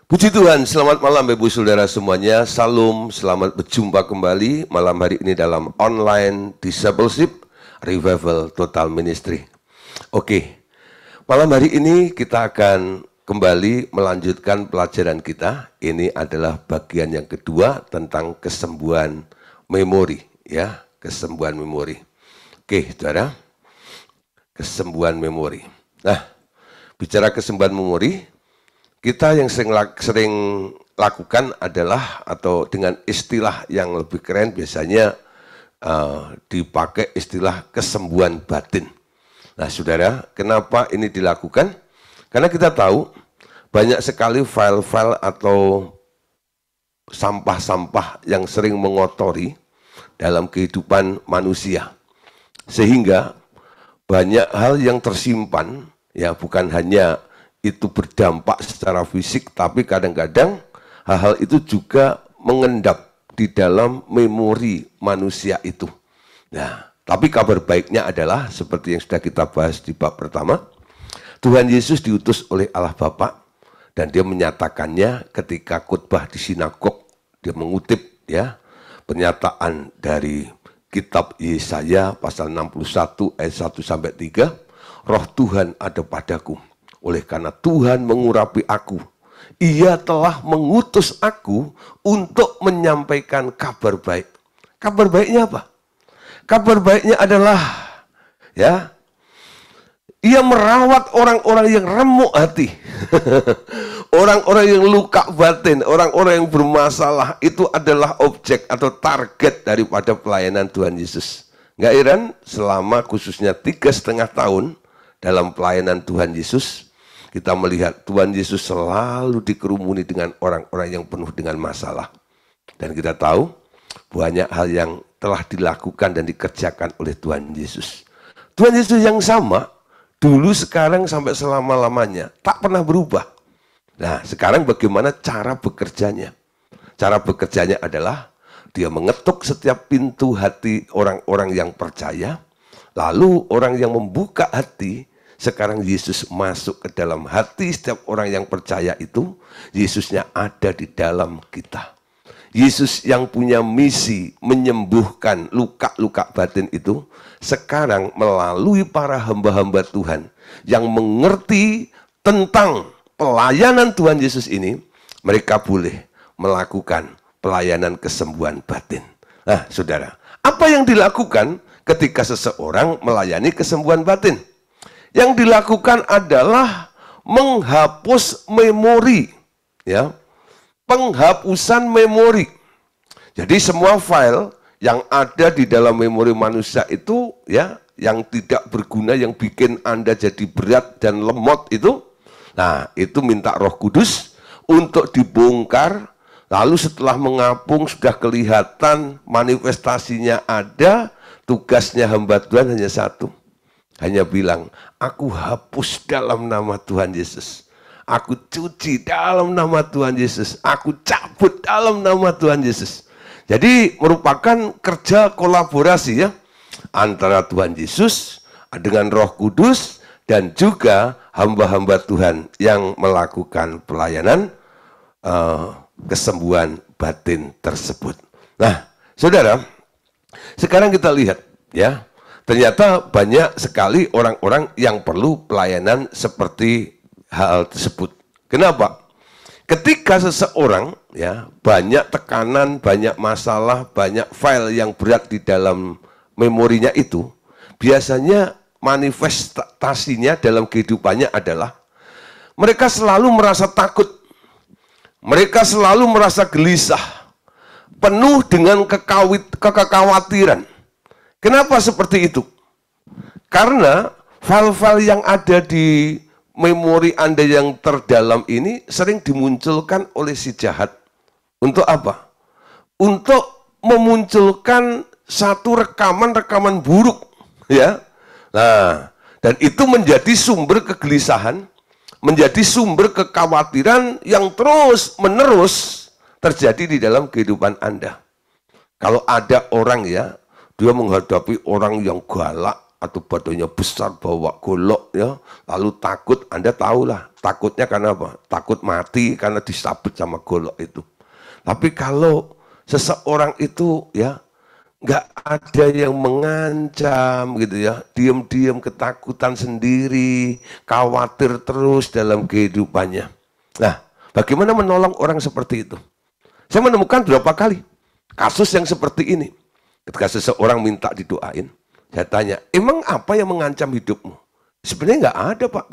Puji Tuhan, selamat malam Ibu Saudara semuanya. Salam, selamat berjumpa kembali malam hari ini dalam online discipleship revival total ministry. Oke, malam hari ini kita akan kembali melanjutkan pelajaran kita. Ini adalah bagian yang kedua tentang kesembuhan memori, ya, kesembuhan memori. Oke, Saudara, kesembuhan memori. Nah, bicara kesembuhan memori, kita yang sering lakukan adalah, atau dengan istilah yang lebih keren biasanya dipakai istilah kesembuhan batin. Nah saudara, kenapa ini dilakukan? Karena kita tahu banyak sekali file-file atau sampah-sampah yang sering mengotori dalam kehidupan manusia. Sehingga banyak hal yang tersimpan, ya bukan hanya itu berdampak secara fisik, tapi kadang-kadang hal-hal itu juga mengendap di dalam memori manusia itu. Nah, tapi kabar baiknya adalah seperti yang sudah kita bahas di bab pertama, Tuhan Yesus diutus oleh Allah Bapa dan dia menyatakannya ketika khotbah di sinagog. Dia mengutip ya pernyataan dari kitab Yesaya pasal 61 ayat 1 sampai 3, Roh Tuhan ada padaku. Oleh karena Tuhan mengurapi aku, Ia telah mengutus aku untuk menyampaikan kabar baik. Kabar baiknya apa? Kabar baiknya adalah, ya, Ia merawat orang-orang yang remuk hati, orang-orang yang luka batin, orang-orang yang bermasalah. Itu adalah objek atau target daripada pelayanan Tuhan Yesus. Nggak heran selama khususnya 3,5 tahun dalam pelayanan Tuhan Yesus, kita melihat Tuhan Yesus selalu dikerumuni dengan orang-orang yang penuh dengan masalah. Dan kita tahu banyak hal yang telah dilakukan dan dikerjakan oleh Tuhan Yesus. Tuhan Yesus yang sama, dulu, sekarang, sampai selama-lamanya, tak pernah berubah. Nah, sekarang bagaimana cara bekerjanya? Cara bekerjanya adalah dia mengetuk setiap pintu hati orang-orang yang percaya, lalu orang yang membuka hati. Sekarang Yesus masuk ke dalam hati setiap orang yang percaya itu. Yesusnya ada di dalam kita. Yesus yang punya misi menyembuhkan luka-luka batin itu, sekarang melalui para hamba-hamba Tuhan yang mengerti tentang pelayanan Tuhan Yesus ini, mereka boleh melakukan pelayanan kesembuhan batin. Nah saudara, apa yang dilakukan ketika seseorang melayani kesembuhan batin? Yang dilakukan adalah menghapus memori, ya, penghapusan memori. Jadi semua file yang ada di dalam memori manusia itu, ya, yang tidak berguna, yang bikin Anda jadi berat dan lemot itu, nah itu minta Roh Kudus untuk dibongkar. Lalu setelah mengapung sudah kelihatan manifestasinya ada, tugasnya hamba Tuhan hanya satu. Hanya bilang, aku hapus dalam nama Tuhan Yesus. Aku cuci dalam nama Tuhan Yesus. Aku cabut dalam nama Tuhan Yesus. Jadi merupakan kerja kolaborasi, ya, antara Tuhan Yesus dengan Roh Kudus dan juga hamba-hamba Tuhan yang melakukan pelayanan kesembuhan batin tersebut. Nah, saudara, sekarang kita lihat, ya. Ternyata banyak sekali orang-orang yang perlu pelayanan seperti hal tersebut. Kenapa? Ketika seseorang, ya, banyak tekanan, banyak masalah, banyak file yang berat di dalam memorinya itu, biasanya manifestasinya dalam kehidupannya adalah mereka selalu merasa takut, mereka selalu merasa gelisah, penuh dengan kekhawatiran. Kenapa seperti itu? Karena file-file yang ada di memori Anda yang terdalam ini sering dimunculkan oleh si jahat. Untuk apa? Untuk memunculkan satu rekaman-rekaman buruk, ya. Nah, dan itu menjadi sumber kegelisahan, menjadi sumber kekhawatiran yang terus-menerus terjadi di dalam kehidupan Anda. Kalau ada orang, ya, dia menghadapi orang yang galak, atau badannya besar bawa golok ya, lalu takut, Anda tahulah takutnya karena apa? Takut mati karena disabet sama golok itu. Tapi kalau seseorang itu ya nggak ada yang mengancam gitu ya, diam-diam ketakutan sendiri, khawatir terus dalam kehidupannya. Nah, bagaimana menolong orang seperti itu? Saya menemukan berapa kali kasus yang seperti ini. Ketika seseorang minta didoain, saya tanya, emang apa yang mengancam hidupmu? Sebenarnya nggak ada, Pak.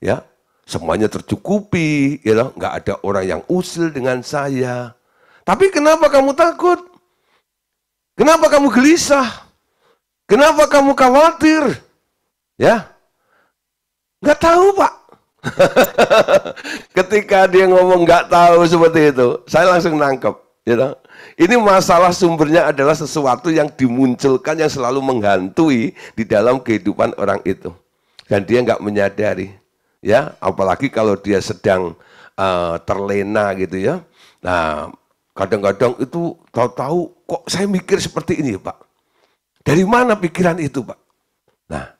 Ya, semuanya tercukupi, ya, nggak ada orang yang usil dengan saya. Tapi kenapa kamu takut? Kenapa kamu gelisah? Kenapa kamu khawatir? Ya, nggak tahu, Pak. Ketika dia ngomong nggak tahu seperti itu, saya langsung nangkep. Ya, ini masalah sumbernya adalah sesuatu yang dimunculkan yang selalu menghantui di dalam kehidupan orang itu, dan dia nggak menyadari. Ya, apalagi kalau dia sedang terlena gitu ya. Nah, kadang-kadang itu tahu-tahu kok saya mikir seperti ini, Pak. Dari mana pikiran itu, Pak? Nah,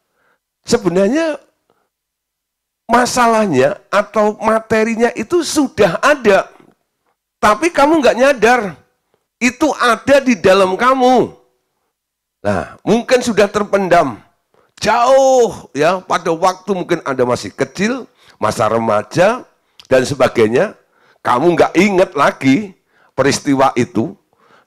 sebenarnya masalahnya atau materinya itu sudah ada, tapi kamu nggak nyadar. Itu ada di dalam kamu. Nah, mungkin sudah terpendam jauh ya, pada waktu mungkin Anda masih kecil, masa remaja dan sebagainya. Kamu nggak ingat lagi peristiwa itu,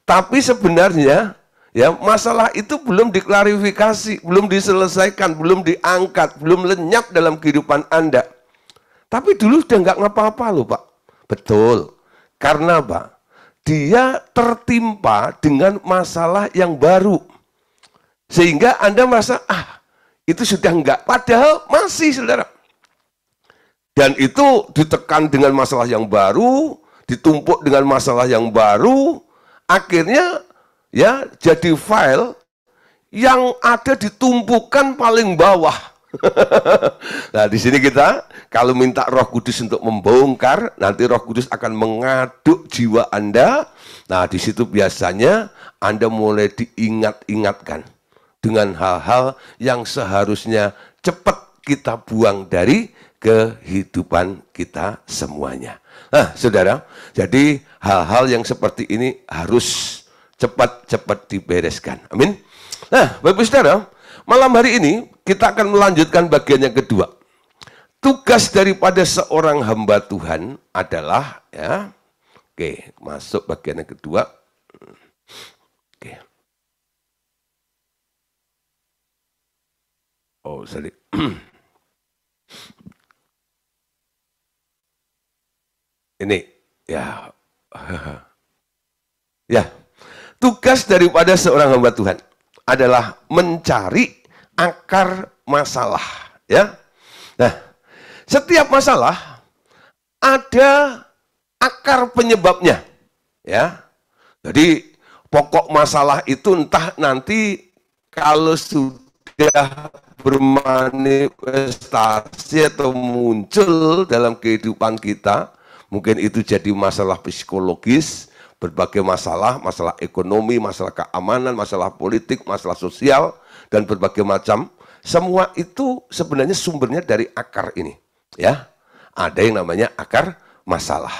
tapi sebenarnya ya masalah itu belum diklarifikasi, belum diselesaikan, belum diangkat, belum lenyap dalam kehidupan Anda. Tapi dulu sudah nggak ngapa-apa loh, Pak. Betul. Karena Pak, dia tertimpa dengan masalah yang baru. Sehingga Anda merasa, itu sudah enggak. Padahal masih, saudara. Dan itu ditekan dengan masalah yang baru, ditumpuk dengan masalah yang baru, akhirnya ya jadi file yang ada ditumpukan paling bawah. Nah, di sini kita kalau minta Roh Kudus untuk membongkar, nanti Roh Kudus akan mengaduk jiwa Anda. Nah, di situ biasanya Anda mulai diingat-ingatkan dengan hal-hal yang seharusnya cepat kita buang dari kehidupan kita semuanya. Nah, saudara, jadi hal-hal yang seperti ini harus cepat-cepat dibereskan. Amin. Nah, Bapak Saudara, malam hari ini kita akan melanjutkan bagian yang kedua. Tugas daripada seorang hamba Tuhan adalah ya. Oke, masuk bagian yang kedua. Oke. Oh, sorry. Ini ya. Ya. Tugas daripada seorang hamba Tuhan adalah mencari akar masalah, ya. Nah, setiap masalah ada akar penyebabnya, ya. Jadi pokok masalah itu entah nanti kalau sudah bermanifestasi atau muncul dalam kehidupan kita, mungkin itu jadi masalah psikologis, berbagai masalah, masalah ekonomi, masalah keamanan, masalah politik, masalah sosial, dan berbagai macam. Semua itu sebenarnya sumbernya dari akar ini. Ya, ada yang namanya akar masalah.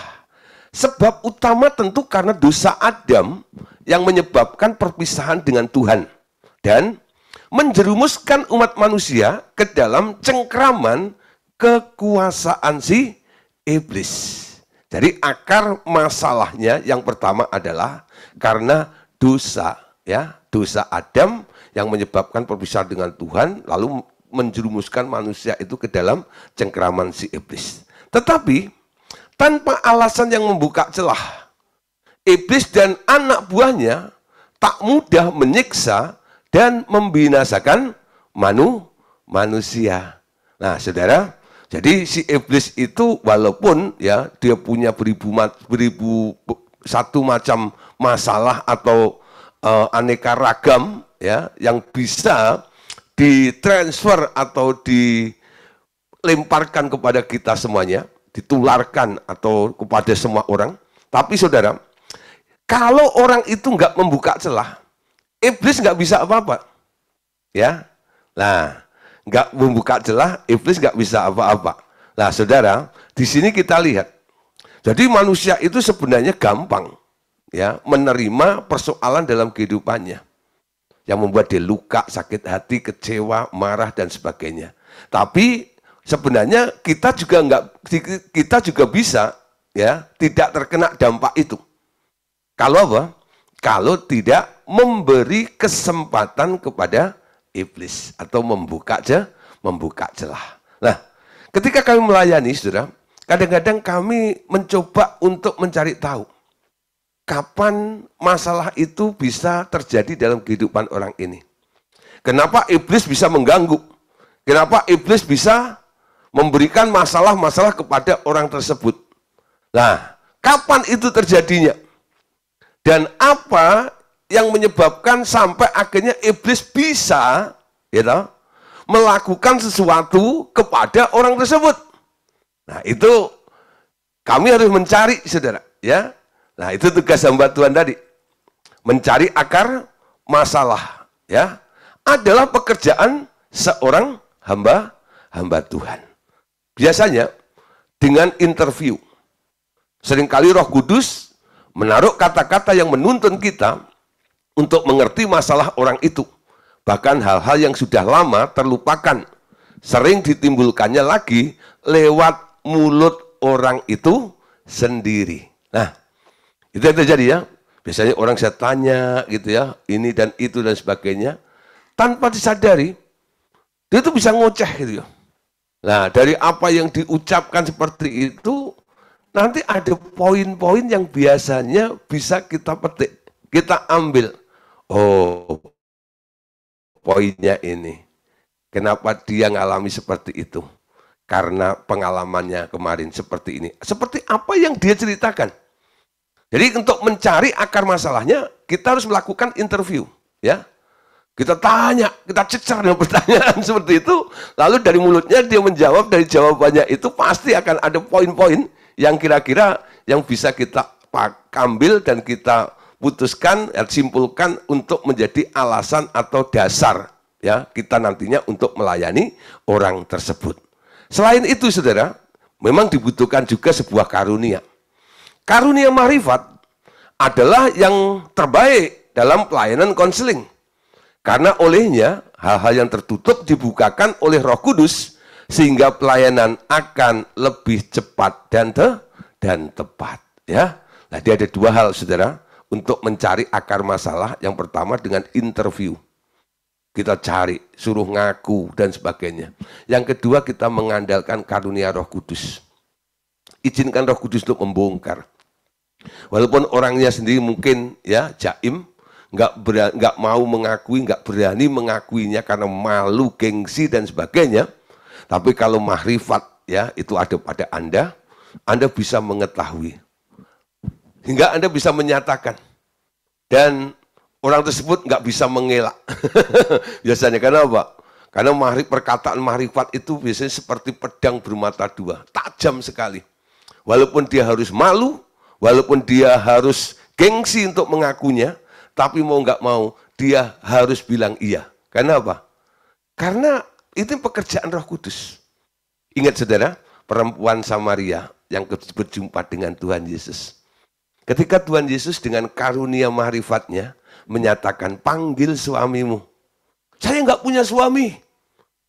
Sebab utama tentu karena dosa Adam yang menyebabkan perpisahan dengan Tuhan. Dan menjerumuskan umat manusia ke dalam cengkraman kekuasaan si iblis. Jadi akar masalahnya yang pertama adalah karena dosa, ya, dosa Adam yang menyebabkan perpisahan dengan Tuhan, lalu menjerumuskan manusia itu ke dalam cengkraman si iblis. Tetapi tanpa alasan yang membuka celah, iblis dan anak buahnya tak mudah menyiksa dan membinasakan manusia. Nah, saudara, jadi si iblis itu walaupun ya dia punya beribu satu macam masalah atau aneka ragam ya yang bisa ditransfer atau dilemparkan kepada kita semuanya, ditularkan atau kepada semua orang. Tapi saudara, kalau orang itu nggak membuka celah, iblis nggak bisa apa-apa. Ya, Nah, nggak membuka celah, iblis nggak bisa apa-apa. Nah, saudara, di sini kita lihat. Jadi manusia itu sebenarnya gampang ya menerima persoalan dalam kehidupannya yang membuat dia luka, sakit hati, kecewa, marah dan sebagainya. Tapi sebenarnya kita juga bisa ya tidak terkena dampak itu. Kalau apa? Kalau tidak memberi kesempatan kepada iblis atau membuka celah. Nah, ketika kami melayani, saudara, kadang-kadang kami mencoba untuk mencari tahu kapan masalah itu bisa terjadi dalam kehidupan orang ini. Kenapa iblis bisa mengganggu? Kenapa iblis bisa memberikan masalah-masalah kepada orang tersebut? Nah, kapan itu terjadinya? Dan apa yang menyebabkan sampai akhirnya iblis bisa melakukan sesuatu kepada orang tersebut? Nah, itu kami harus mencari, saudara, ya. Nah, itu tugas hamba Tuhan tadi. Mencari akar masalah, ya. Adalah pekerjaan seorang hamba Tuhan. Biasanya dengan interview. Seringkali Roh Kudus menaruh kata-kata yang menuntun kita untuk mengerti masalah orang itu. Bahkan hal-hal yang sudah lama terlupakan. Sering ditimbulkannya lagi lewat mulut orang itu sendiri. Nah, itu yang terjadi ya. Biasanya orang saya tanya gitu ya, ini dan itu dan sebagainya. Tanpa disadari, dia itu bisa ngoceh gitu ya. Nah, dari apa yang diucapkan seperti itu, nanti ada poin-poin yang biasanya bisa kita petik, kita ambil. Oh, poinnya ini. Kenapa dia ngalami seperti itu? Karena pengalamannya kemarin seperti ini. Seperti apa yang dia ceritakan. Jadi untuk mencari akar masalahnya, kita harus melakukan interview. Ya, kita tanya, kita cecar dengan pertanyaan seperti itu. Lalu dari mulutnya dia menjawab, dari jawabannya itu pasti akan ada poin-poin yang kira-kira yang bisa kita ambil dan kita putuskan, simpulkan untuk menjadi alasan atau dasar ya kita nantinya untuk melayani orang tersebut. Selain itu, saudara, memang dibutuhkan juga sebuah karunia. Karunia marifat adalah yang terbaik dalam pelayanan konseling. Karena olehnya hal-hal yang tertutup dibukakan oleh Roh Kudus sehingga pelayanan akan lebih cepat dan tepat. Ya, nah, dia ada dua hal, saudara, untuk mencari akar masalah. Yang pertama dengan interview. Kita cari, suruh ngaku, dan sebagainya. Yang kedua, kita mengandalkan karunia Roh Kudus. Izinkan Roh Kudus untuk membongkar. Walaupun orangnya sendiri mungkin ya jaim, nggak mau mengakui, nggak berani mengakuinya karena malu, gengsi, dan sebagainya. Tapi kalau mahrifat ya itu ada pada Anda bisa mengetahui. Hingga Anda bisa menyatakan. Dan orang tersebut nggak bisa mengelak. Biasanya karena apa? Karena perkataan mahrifat itu biasanya seperti pedang bermata dua, tajam sekali. Walaupun dia harus malu, walaupun dia harus gengsi untuk mengakunya, tapi mau nggak mau dia harus bilang iya. Karena apa? Karena itu pekerjaan Roh Kudus. Ingat, saudara, perempuan Samaria yang berjumpa dengan Tuhan Yesus. Ketika Tuhan Yesus dengan karunia mahrifatnya menyatakan, panggil suamimu. Saya nggak punya suami.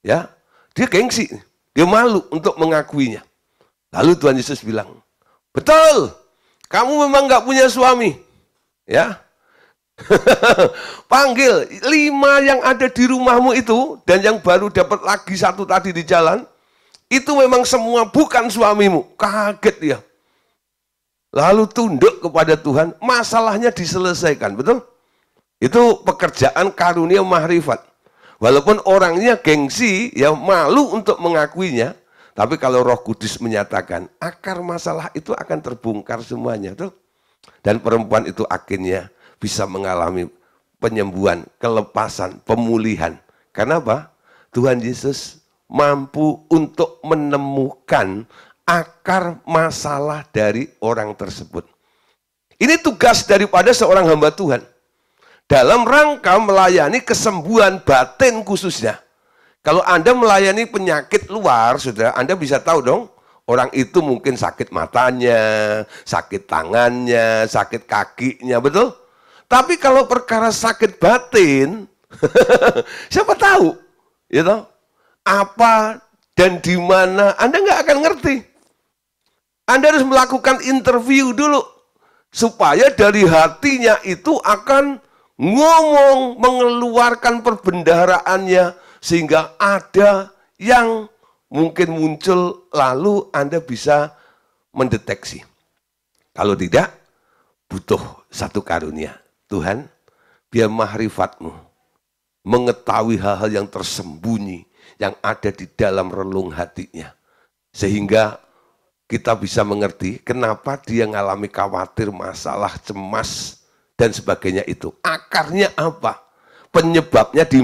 Ya, dia gengsi, dia malu untuk mengakuinya. Lalu Tuhan Yesus bilang, betul, kamu memang nggak punya suami. Ya, panggil 5 yang ada di rumahmu itu, dan yang baru dapat lagi 1 tadi di jalan, itu memang semua bukan suamimu. Kaget dia. Lalu tunduk kepada Tuhan, masalahnya diselesaikan, betul? Itu pekerjaan karunia mahrifat. Walaupun orangnya gengsi, ya malu untuk mengakuinya, tapi kalau Roh Kudus menyatakan, akar masalah itu akan terbongkar semuanya, betul? Dan perempuan itu akhirnya bisa mengalami penyembuhan, kelepasan, pemulihan. Karena apa? Tuhan Yesus mampu untuk menemukan akar masalah dari orang tersebut. Ini tugas daripada seorang hamba Tuhan. Dalam rangka melayani kesembuhan batin khususnya. Kalau Anda melayani penyakit luar, saudara, Anda bisa tahu dong, orang itu mungkin sakit matanya, sakit tangannya, sakit kakinya, betul? Tapi kalau perkara sakit batin, siapa tahu, ya toh? Apa dan di mana, Anda nggak akan ngerti. Anda harus melakukan interview dulu, supaya dari hatinya itu akan ngomong, mengeluarkan perbendaharaannya, sehingga ada yang mungkin muncul, lalu Anda bisa mendeteksi. Kalau tidak, butuh satu karunia. Tuhan, biar mahrifatmu mengetahui hal-hal yang tersembunyi, yang ada di dalam relung hatinya. Sehingga kita bisa mengerti kenapa dia mengalami khawatir, masalah, cemas, dan sebagainya itu. Akarnya apa? Penyebabnya di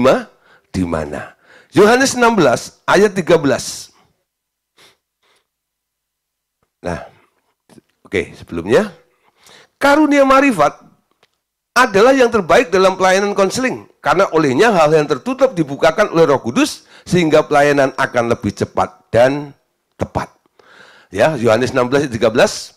mana? Yohanes 16 ayat 13. Nah, oke, sebelumnya karunia marifat adalah yang terbaik dalam pelayanan konseling, karena olehnya hal yang tertutup dibukakan oleh Roh Kudus sehingga pelayanan akan lebih cepat dan tepat. Ya, Yohanes 16 ayat 13.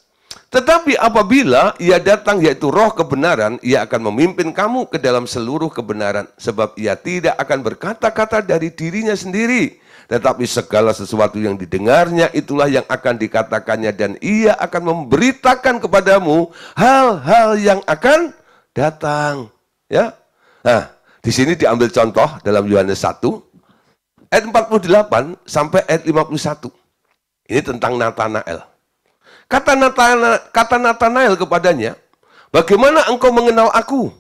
Tetapi apabila ia datang, yaitu roh kebenaran, ia akan memimpin kamu ke dalam seluruh kebenaran. Sebab ia tidak akan berkata-kata dari dirinya sendiri, tetapi segala sesuatu yang didengarnya itulah yang akan dikatakannya, dan ia akan memberitakan kepadamu hal-hal yang akan datang. Ya. Nah, di sini diambil contoh dalam Yohanes 1 ayat 48 sampai ayat 51. Ini tentang Natanael. Kata Natanael kepadanya, bagaimana engkau mengenal aku?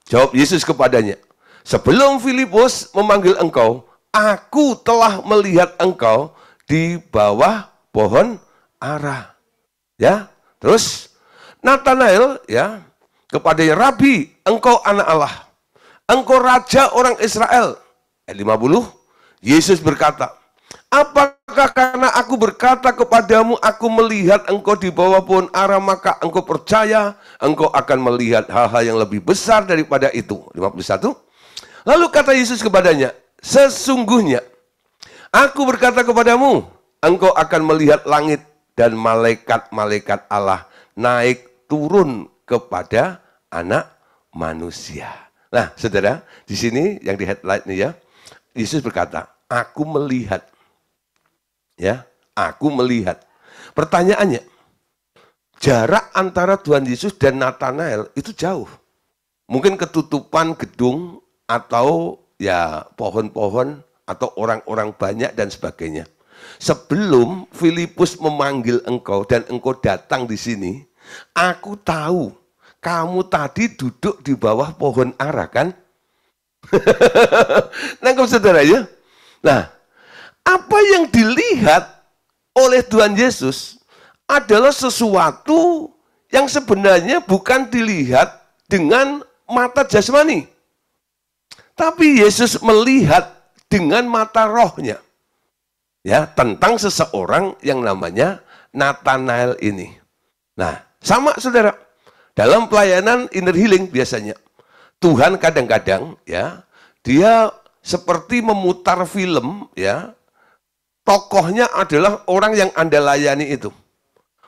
Jawab Yesus kepadanya, sebelum Filipus memanggil engkau, aku telah melihat engkau di bawah pohon ara. Ya, terus Natanael ya kepadanya, Rabi, engkau anak Allah, engkau raja orang Israel. Ayat 50, Yesus berkata, apakah karena aku berkata kepadamu, aku melihat engkau di bawah pohon ara, maka engkau percaya? Engkau akan melihat hal-hal yang lebih besar daripada itu. 51. Lalu kata Yesus kepadanya, sesungguhnya aku berkata kepadamu, engkau akan melihat langit dan malaikat-malaikat Allah naik turun kepada anak manusia. Nah, saudara, di sini yang di headline nih ya, Yesus berkata, aku melihat. Ya, aku melihat. Pertanyaannya, jarak antara Tuhan Yesus dan Natanael itu jauh. Mungkin ketutupan gedung atau ya pohon-pohon atau orang-orang banyak dan sebagainya. Sebelum Filipus memanggil engkau dan engkau datang di sini, aku tahu kamu tadi duduk di bawah pohon ara, kan? Nangkep saudara ya? Nah, apa yang dilihat oleh Tuhan Yesus adalah sesuatu yang sebenarnya bukan dilihat dengan mata jasmani. Tapi Yesus melihat dengan mata rohnya. Ya, tentang seseorang yang namanya Natanael ini. Nah, sama saudara. Dalam pelayanan inner healing biasanya Tuhan kadang-kadang ya, dia seperti memutar film ya. Tokohnya adalah orang yang Anda layani itu.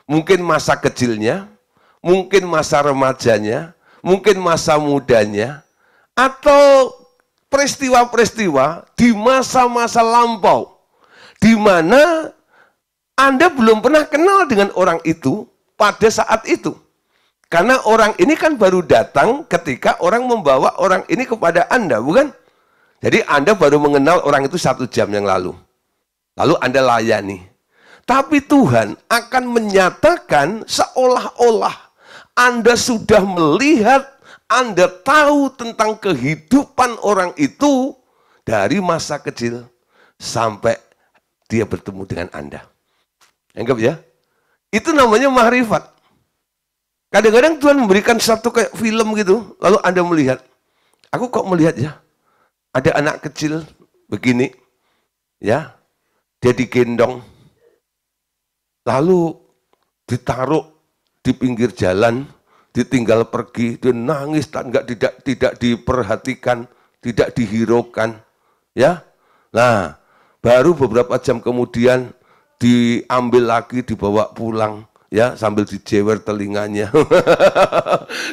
Mungkin masa kecilnya, mungkin masa remajanya, mungkin masa mudanya, atau peristiwa-peristiwa di masa-masa lampau, di mana Anda belum pernah kenal dengan orang itu pada saat itu. Karena orang ini kan baru datang ketika orang membawa orang ini kepada Anda, bukan? Jadi Anda baru mengenal orang itu 1 jam yang lalu. Lalu Anda layani. Tapi Tuhan akan menyatakan seolah-olah Anda sudah melihat, Anda tahu tentang kehidupan orang itu dari masa kecil sampai dia bertemu dengan Anda. Anggap ya. Itu namanya mahrifat. Kadang-kadang Tuhan memberikan satu kayak film gitu, lalu Anda melihat. Aku kok melihat ya, ada anak kecil begini, ya. Dia digendong, lalu ditaruh di pinggir jalan, ditinggal pergi, dia nangis, tidak diperhatikan, tidak dihiraukan, ya. Nah, baru beberapa jam kemudian diambil lagi, dibawa pulang, ya, sambil dijewer telinganya.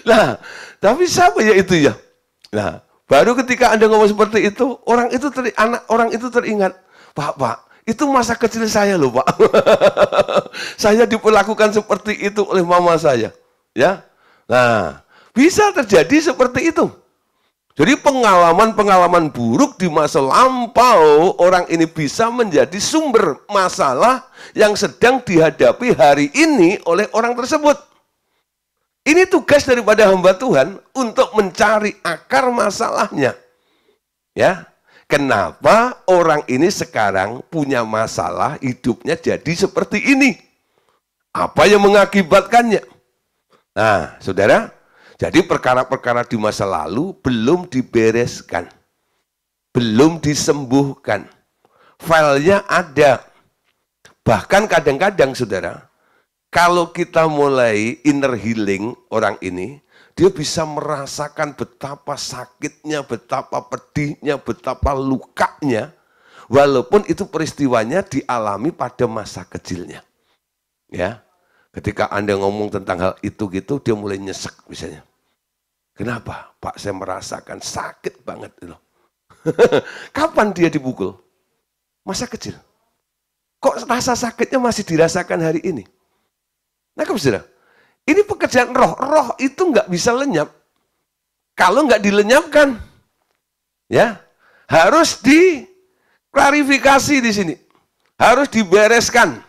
Nah, tapi siapa ya itu ya? Nah, baru ketika Anda ngomong seperti itu, anak orang itu teringat, Pak, itu masa kecil saya loh, Pak. Saya diperlakukan seperti itu oleh mama saya, ya. Nah, bisa terjadi seperti itu. Jadi pengalaman-pengalaman buruk di masa lampau, orang ini bisa menjadi sumber masalah yang sedang dihadapi hari ini oleh orang tersebut. Ini tugas daripada hamba Tuhan untuk mencari akar masalahnya. Ya, kenapa orang ini sekarang punya masalah, hidupnya jadi seperti ini? Apa yang mengakibatkannya? Nah, saudara, jadi perkara-perkara di masa lalu belum dibereskan, belum disembuhkan. Filenya ada. Bahkan kadang-kadang, saudara, kalau kita mulai inner healing orang ini, dia bisa merasakan betapa sakitnya, betapa pedihnya, betapa lukanya, walaupun itu peristiwanya dialami pada masa kecilnya. Ya, ketika Anda ngomong tentang hal itu gitu, dia mulai nyesek misalnya. Kenapa? Pak, saya merasakan sakit banget loh. Kapan dia dipukul? Masa kecil. Kok rasa sakitnya masih dirasakan hari ini? Nah, saudara, ini pekerjaan roh. Roh itu nggak bisa lenyap. Kalau nggak dilenyapkan, ya harus diklarifikasi di sini, harus dibereskan,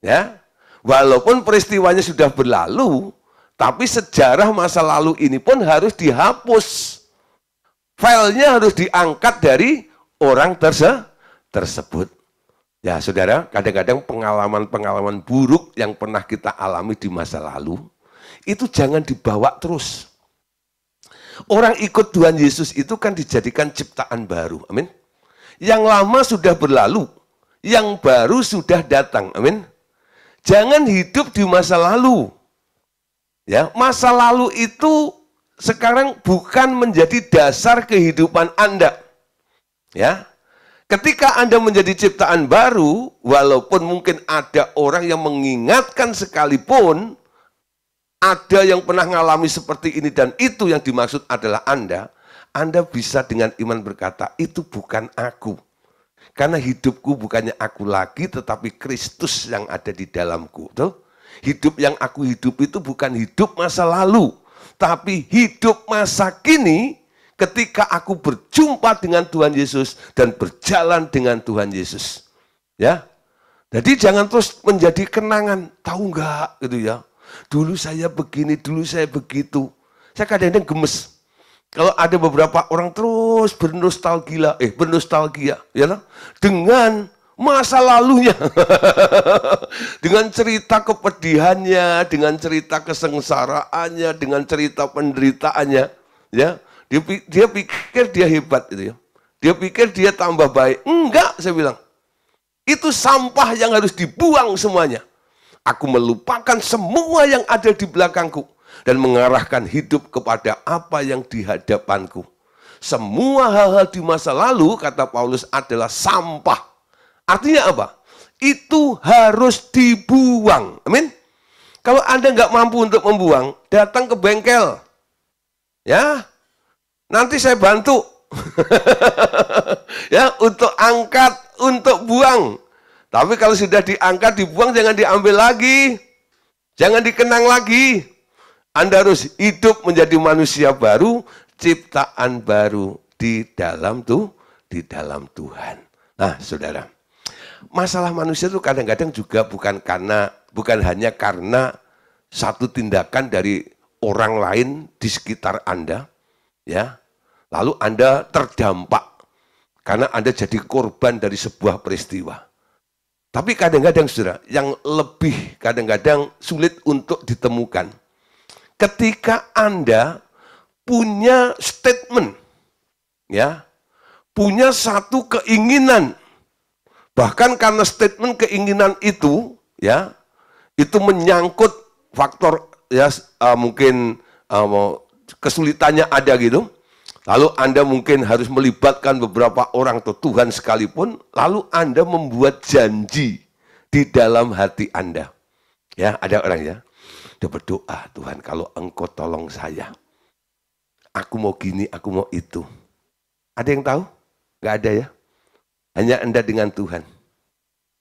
ya. Walaupun peristiwanya sudah berlalu, tapi sejarah masa lalu ini pun harus dihapus. Filenya harus diangkat dari orang tersebut. Ya, saudara, kadang-kadang pengalaman-pengalaman buruk yang pernah kita alami di masa lalu, itu jangan dibawa terus. Orang ikut Tuhan Yesus itu kan dijadikan ciptaan baru. Amin. Yang lama sudah berlalu, yang baru sudah datang. Amin. Jangan hidup di masa lalu. Ya, masa lalu itu sekarang bukan menjadi dasar kehidupan Anda. Ya. Ketika Anda menjadi ciptaan baru, walaupun mungkin ada orang yang mengingatkan sekalipun, ada yang pernah mengalami seperti ini dan itu yang dimaksud adalah Anda bisa dengan iman berkata, itu bukan aku. Karena hidupku bukannya aku lagi, tetapi Kristus yang ada di dalamku. Betul? Hidup yang aku hidup itu bukan hidup masa lalu, tapi hidup masa kini ketika aku berjumpa dengan Tuhan Yesus dan berjalan dengan Tuhan Yesus. Ya. Jadi jangan terus menjadi kenangan, tahu enggak gitu ya. Dulu saya begini, dulu saya begitu. Saya kadang-kadang gemes. Kalau ada beberapa orang terus bernostalgia, ya, dengan masa lalunya, dengan cerita kepedihannya, dengan cerita kesengsaraannya, dengan cerita penderitaannya, ya, dia pikir dia hebat gitu ya, dia pikir dia tambah baik. Enggak, saya bilang, itu sampah yang harus dibuang semuanya. Aku melupakan semua yang ada di belakangku dan mengarahkan hidup kepada apa yang di hadapanku. Semua hal-hal di masa lalu, kata Paulus, adalah sampah. Artinya apa? Itu harus dibuang. Amin. Kalau Anda nggak mampu untuk membuang, datang ke bengkel. Ya, nanti saya bantu. Ya, untuk angkat, untuk buang. Tapi kalau sudah diangkat, dibuang, jangan diambil lagi. Jangan dikenang lagi. Anda harus hidup menjadi manusia baru, ciptaan baru di dalam Tuhan. Nah, saudara, masalah manusia itu kadang-kadang juga bukan hanya karena satu tindakan dari orang lain di sekitar Anda, ya. Lalu Anda terdampak karena Anda jadi korban dari sebuah peristiwa. Tapi kadang-kadang, saudara, yang lebih kadang-kadang sulit untuk ditemukan, ketika Anda punya statement, ya, punya satu keinginan, bahkan karena statement keinginan itu, ya, itu menyangkut faktor, ya, mungkin kesulitannya ada gitu, Lalu Anda mungkin harus melibatkan beberapa orang atau Tuhan sekalipun, lalu Anda membuat janji di dalam hati Anda. Ya, ada orang ya, dia berdoa, Tuhan kalau Engkau tolong saya, aku mau gini, aku mau itu. Ada yang tahu? Nggak ada ya. Hanya Anda dengan Tuhan.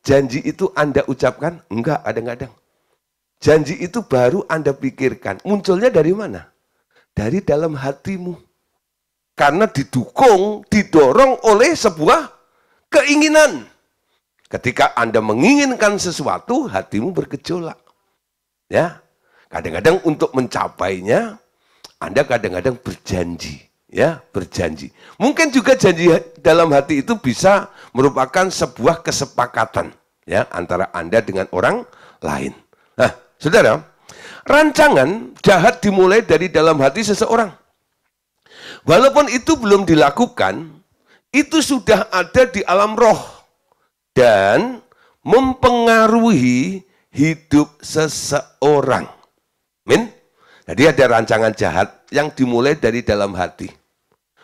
Janji itu Anda ucapkan? Enggak, kadang-kadang. Janji itu baru Anda pikirkan. Munculnya dari mana? Dari dalam hatimu. Karena didukung, didorong oleh sebuah keinginan. Ketika Anda menginginkan sesuatu, hatimu bergejolak. Ya, kadang-kadang untuk mencapainya, Anda kadang-kadang berjanji. Ya, berjanji. Mungkin juga janji dalam hati itu bisa merupakan sebuah kesepakatan. Ya, antara Anda dengan orang lain. Nah, saudara, rancangan jahat dimulai dari dalam hati seseorang. Walaupun itu belum dilakukan, itu sudah ada di alam roh dan mempengaruhi hidup seseorang. Amin. Jadi ada rancangan jahat yang dimulai dari dalam hati.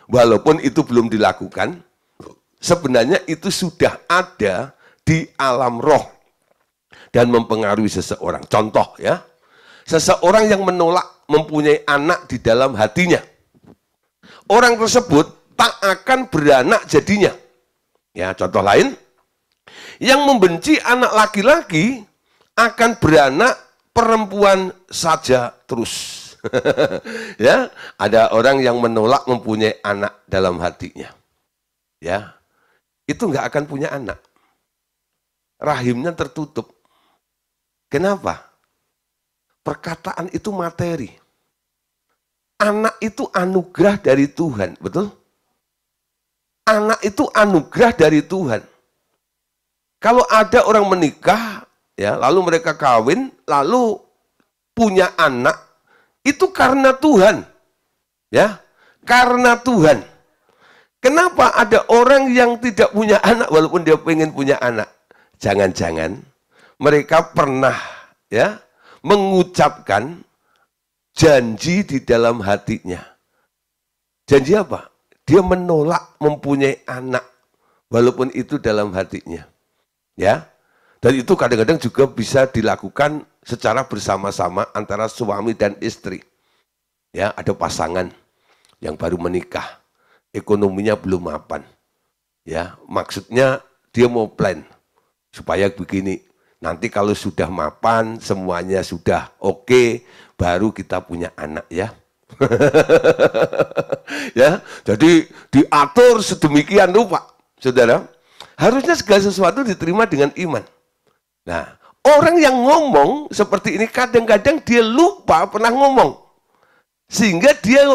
Walaupun itu belum dilakukan, sebenarnya itu sudah ada di alam roh dan mempengaruhi seseorang. Contoh ya, seseorang yang menolak mempunyai anak di dalam hatinya. Orang tersebut tak akan beranak jadinya. Ya, contoh lain, yang membenci anak laki-laki akan beranak perempuan saja terus. Ya, ada orang yang menolak mempunyai anak dalam hatinya. Ya, itu nggak akan punya anak. Rahimnya tertutup. Kenapa? Perkataan itu materi. Anak itu anugerah dari Tuhan, betul? Anak itu anugerah dari Tuhan. Kalau ada orang menikah, ya, lalu mereka kawin, lalu punya anak, itu karena Tuhan. Ya, karena Tuhan. Kenapa ada orang yang tidak punya anak walaupun dia pengen punya anak? Jangan-jangan mereka pernah ya mengucapkan janji di dalam hatinya. Janji apa? Dia menolak mempunyai anak walaupun itu dalam hatinya. Ya. Dan itu kadang-kadang juga bisa dilakukan secara bersama-sama antara suami dan istri. Ya, ada pasangan yang baru menikah, ekonominya belum mapan. Ya, maksudnya dia mau plan supaya begini. Nanti kalau sudah mapan, semuanya sudah oke, baru kita punya anak ya. Ya, jadi diatur sedemikian rupa, saudara. Harusnya segala sesuatu diterima dengan iman. Nah, orang yang ngomong seperti ini kadang-kadang dia lupa pernah ngomong, sehingga dia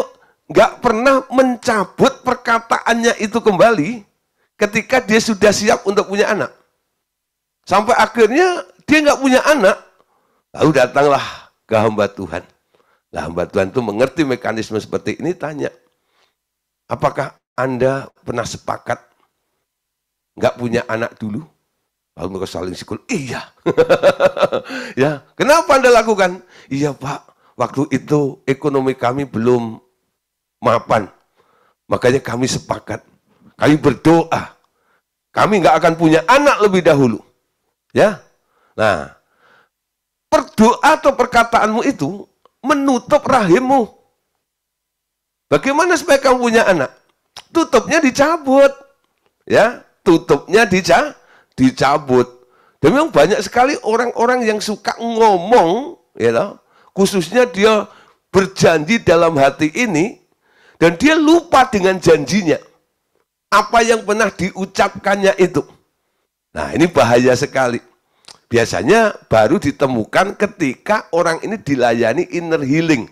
nggak pernah mencabut perkataannya itu kembali ketika dia sudah siap untuk punya anak. Sampai akhirnya dia nggak punya anak, lalu datanglah ke hamba Tuhan. Nah, hamba Tuhan itu mengerti mekanisme seperti ini, tanya, apakah Anda pernah sepakat nggak punya anak dulu? Lalu mereka saling sikul, iya. Ya, kenapa Anda lakukan? Iya Pak, waktu itu ekonomi kami belum mapan, makanya kami sepakat, kami berdoa, kami nggak akan punya anak lebih dahulu. Ya, nah, berdoa atau perkataanmu itu menutup rahimmu. Bagaimana supaya kamu punya anak? Tutupnya dicabut. Ya, tutupnya dicabut. Dan memang banyak sekali orang-orang yang suka ngomong, ya, khususnya dia berjanji dalam hati ini, dan dia lupa dengan janjinya. Apa yang pernah diucapkannya itu. Nah, ini bahaya sekali. Biasanya baru ditemukan ketika orang ini dilayani inner healing.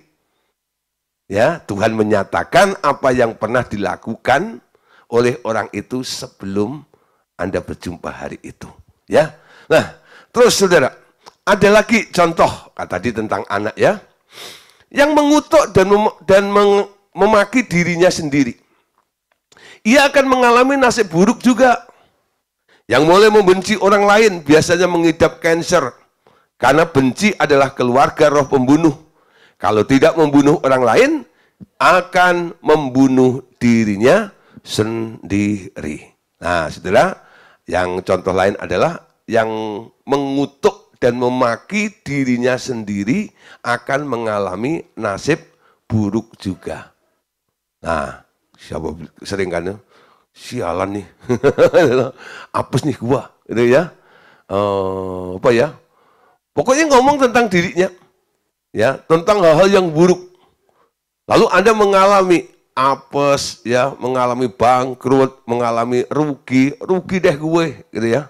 Ya, Tuhan menyatakan apa yang pernah dilakukan oleh orang itu sebelum Anda berjumpa hari itu. Ya, nah, terus saudara, ada lagi contoh tadi tentang anak ya, yang mengutuk dan memaki dirinya sendiri. Ia akan mengalami nasib buruk juga. Yang mulai membenci orang lain biasanya mengidap kanker. Karena benci adalah keluarga roh pembunuh. Kalau tidak membunuh orang lain, akan membunuh dirinya sendiri. Nah, saudara, yang contoh lain adalah yang mengutuk dan memaki dirinya sendiri akan mengalami nasib buruk juga. Nah, siapa sering kan, sialan nih, apes nih gua, gitu ya. Apa ya? Pokoknya ngomong tentang dirinya, ya, tentang hal-hal yang buruk. Lalu Anda mengalami apes, ya, mengalami bangkrut, mengalami rugi deh gue, gitu ya.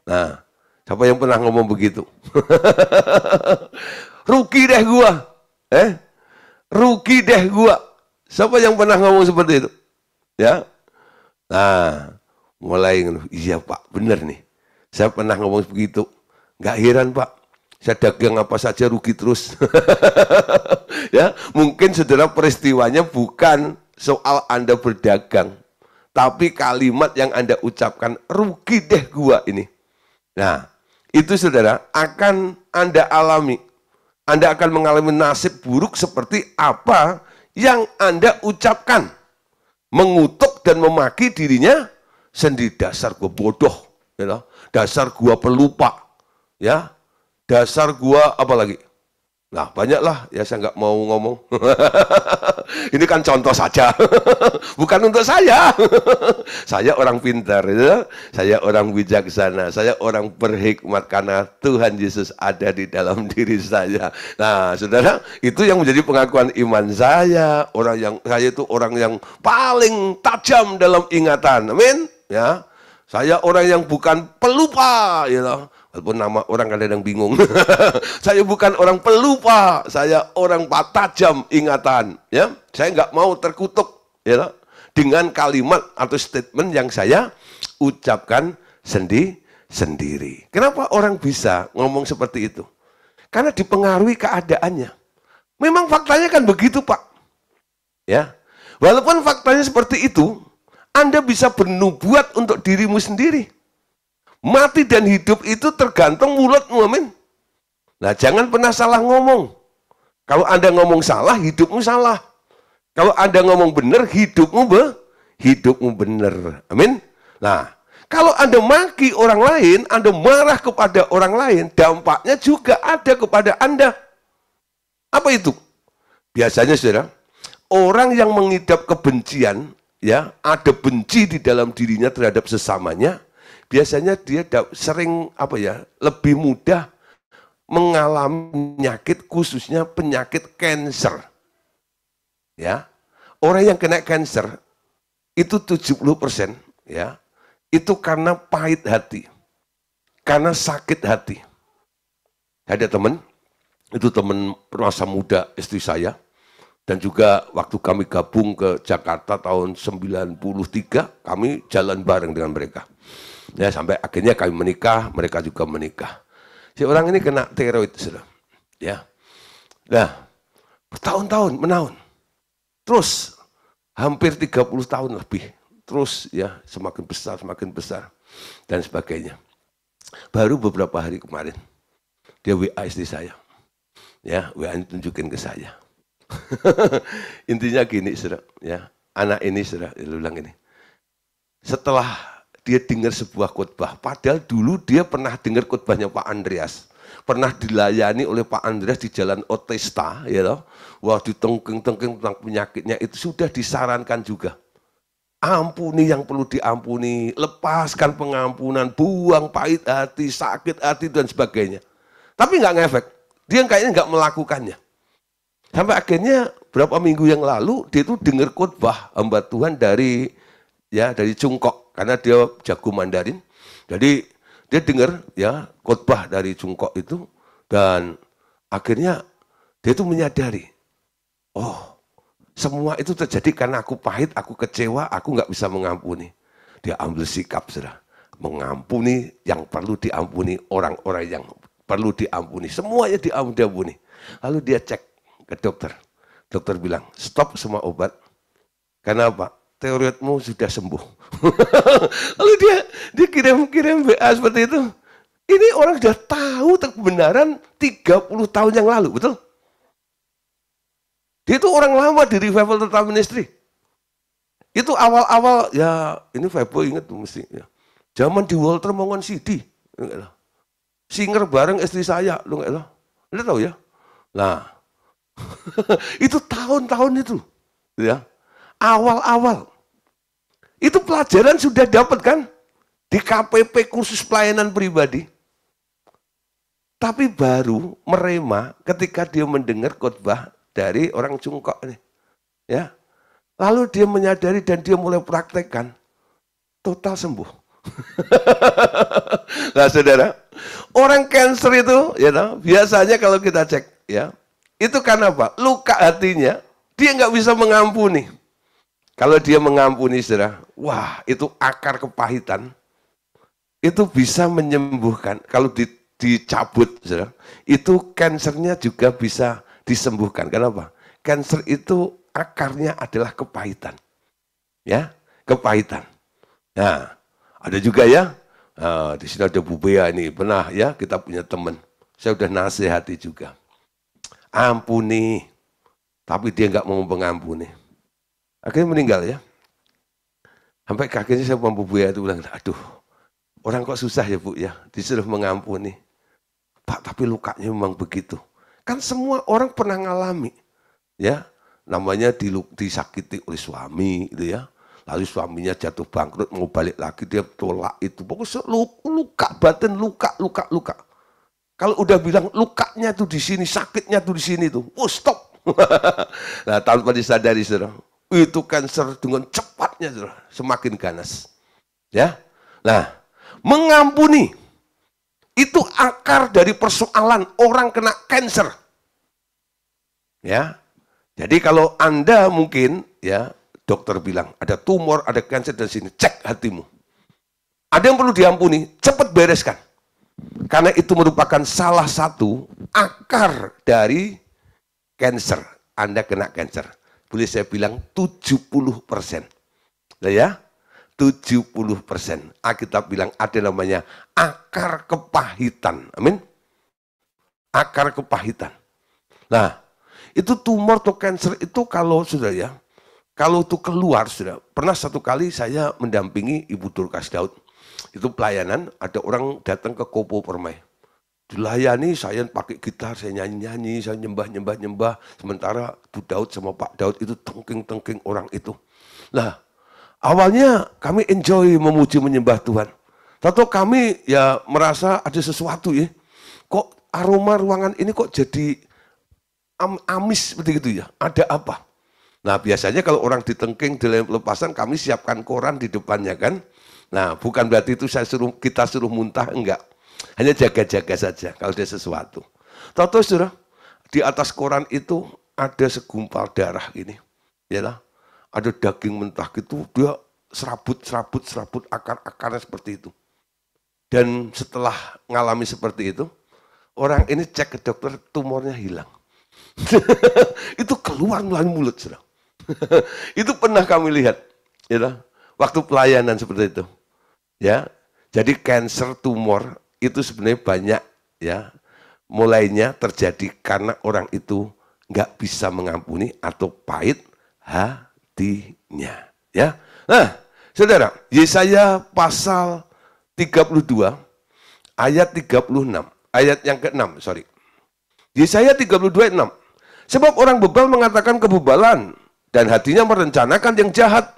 Nah, siapa yang pernah ngomong begitu? Rugi deh gue, rugi deh gue. Siapa yang pernah ngomong seperti itu? Ya, nah, mulai, iya Pak, benar nih. Saya pernah ngomong begitu. Nggak heran Pak, saya dagang apa saja rugi terus. Ya, mungkin saudara peristiwanya bukan soal Anda berdagang, tapi kalimat yang Anda ucapkan, rugi deh gua ini. Nah, itu saudara akan Anda alami. Anda akan mengalami nasib buruk seperti apa yang Anda ucapkan. Mengutuk dan memaki dirinya sendiri. Dasar gua bodoh, ya, dasar gua pelupa, ya, dasar gua apa lagi? Nah, banyaklah, ya saya nggak mau ngomong. Ini kan contoh saja, bukan untuk saya. Saya orang pintar, ya. Saya orang bijaksana, saya orang berhikmat karena Tuhan Yesus ada di dalam diri saya. Nah, saudara, itu yang menjadi pengakuan iman saya. Saya itu orang yang paling tajam dalam ingatan, amin. Ya, saya orang yang bukan pelupa, ya. Walaupun nama orang kadang bingung. Saya bukan orang pelupa, saya orang tajam ingatan. Ya, saya nggak mau terkutuk, ya, dengan kalimat atau statement yang saya ucapkan sendiri. Kenapa orang bisa ngomong seperti itu? Karena dipengaruhi keadaannya. Memang faktanya kan begitu, Pak. Ya, walaupun faktanya seperti itu, Anda bisa bernubuat untuk dirimu sendiri. Mati dan hidup itu tergantung mulutmu, amin. Nah, jangan pernah salah ngomong. Kalau Anda ngomong salah, hidupmu salah. Kalau Anda ngomong benar, hidupmu benar, amin. Nah, kalau Anda maki orang lain, Anda marah kepada orang lain, dampaknya juga ada kepada Anda. Apa itu? Biasanya, saudara, orang yang mengidap kebencian, ya, ada benci di dalam dirinya terhadap sesamanya, biasanya dia sering lebih mudah mengalami penyakit, khususnya penyakit kanker. Ya. Orang yang kena kanker itu 70%, ya. Itu karena pahit hati. Karena sakit hati. Ada teman, itu teman masa muda istri saya, dan juga waktu kami gabung ke Jakarta tahun 93, kami jalan bareng dengan mereka. Ya, sampai akhirnya kami menikah, mereka juga menikah. Si orang ini kena tiroid, saudara. Ya. Nah, bertahun-tahun, menahun. Terus, hampir 30 tahun lebih. Terus, ya, semakin besar, dan sebagainya. Baru beberapa hari kemarin, dia WA istri saya. Ya, WA tunjukin ke saya. Intinya gini, saudara. Ya, anak ini, saudara, ulang ini. Setelah dia dengar sebuah khotbah, padahal dulu dia pernah dengar khotbahnya Pak Andreas, pernah dilayani oleh Pak Andreas di Jalan Otesta, ya loh. Wah, ditengking-tengking tentang penyakitnya, itu sudah disarankan juga. Ampuni yang perlu diampuni, lepaskan pengampunan, buang pahit hati, sakit hati, dan sebagainya. Tapi nggak ngefek, dia kayaknya nggak melakukannya. Sampai akhirnya berapa minggu yang lalu, dia itu dengar khotbah hamba Tuhan dari Cungkok. Karena dia jago Mandarin, jadi dia dengar, ya, khotbah dari Cungkok itu, dan akhirnya dia itu menyadari, oh, semua itu terjadi karena aku pahit, aku kecewa, aku nggak bisa mengampuni. Dia ambil sikap, saudara, mengampuni yang perlu diampuni, orang-orang yang perlu diampuni, semuanya diampuni. Lalu dia cek ke dokter, dokter bilang, stop semua obat. Karena apa? Tiroidmu sudah sembuh. Lalu dia kirim WA seperti itu. Ini orang sudah tahu kebenaran 30 tahun yang lalu, betul? Itu orang lama di revival Total Ministry. Itu awal-awal, ya ini Febo inget tuh mesti. Ya. Zaman di Walter Mongon CD. Singer bareng istri saya, lu nggak tahu? Lu tahu ya? Nah, itu tahun-tahun itu. Ya. Awal-awal. Itu pelajaran sudah dapat kan? Di KPP kursus pelayanan pribadi. Tapi baru merema ketika dia mendengar khotbah dari orang Cungkok ini. Ya. Lalu dia menyadari dan dia mulai praktekkan. Total sembuh. Nah, saudara, orang cancer itu, ya, biasanya kalau kita cek, ya, itu karena apa? Luka hatinya, dia nggak bisa mengampuni. Kalau dia mengampuni, saudara, wah, itu akar kepahitan, itu bisa menyembuhkan. Kalau dicabut, saudara, itu kansernya juga bisa disembuhkan. Kenapa? Kanser itu akarnya adalah kepahitan, ya, kepahitan. Nah, ada juga ya, di sini ada Bu Bea ini, pernah ya kita punya teman, saya udah nasihati juga, ampuni, tapi dia nggak mau mengampuni, akhirnya meninggal ya. Sampai kakinya saya Bu Bea itu bilang, aduh, orang kok susah ya Bu ya, disuruh mengampuni. Pak, tapi lukanya memang begitu. Kan semua orang pernah ngalami, ya, namanya disakiti oleh suami, gitu ya. Lalu suaminya jatuh bangkrut, mau balik lagi, dia tolak itu. Pokoknya luka batin, luka. Kalau udah bilang lukanya tuh di sini, sakitnya tuh di sini tuh, oh stop. Nah, tanpa disadari, saudara, itu kanker dengan cepatnya, saudara, semakin ganas. Ya, nah, mengampuni itu akar dari persoalan orang kena kanker. Ya, jadi kalau Anda mungkin, ya, dokter bilang, ada tumor, ada kanker di sini, cek hatimu. Ada yang perlu diampuni, cepat bereskan. Karena itu merupakan salah satu akar dari kanker. Anda kena kanker. Boleh saya bilang 70%. Nah ya, 70%. Alkitab bilang ada namanya akar kepahitan. Amin. Akar kepahitan. Nah, itu tumor atau kanker itu kalau sudah ya, kalau itu keluar, sudah pernah satu kali saya mendampingi Ibu Dorcas Daud. Itu pelayanan, ada orang datang ke Kopo Permai. Dilayani, saya pakai gitar, saya nyanyi-nyanyi, saya nyembah. Sementara Bu Daud sama Pak Daud itu tengking-tengking orang itu. Nah, awalnya kami enjoy memuji menyembah Tuhan. Tahu kami ya merasa ada sesuatu ya. Kok aroma ruangan ini kok jadi amis seperti itu ya? Ada apa? Nah, biasanya kalau orang ditengking, dalam pelepasan, kami siapkan koran di depannya kan. Nah, bukan berarti itu kita suruh muntah, enggak. Hanya jaga-jaga saja kalau ada sesuatu. Tahu-tahu saudara, di atas koran itu ada segumpal darah ini. Ya, ada daging mentah gitu, dia serabut akar-akarnya seperti itu. Dan setelah ngalami seperti itu, orang ini cek ke dokter, tumornya hilang. Itu keluar melalui mulut, saudara. Itu pernah kami lihat, ya, waktu pelayanan seperti itu. Ya, jadi kanker tumor itu sebenarnya banyak, ya, mulainya terjadi karena orang itu nggak bisa mengampuni atau pahit hatinya. Ya, nah, saudara, Yesaya pasal 32 ayat 36, ayat yang ke-6, sorry. Yesaya 32 ayat 6. Sebab orang bebal mengatakan kebebalan, dan hatinya merencanakan yang jahat,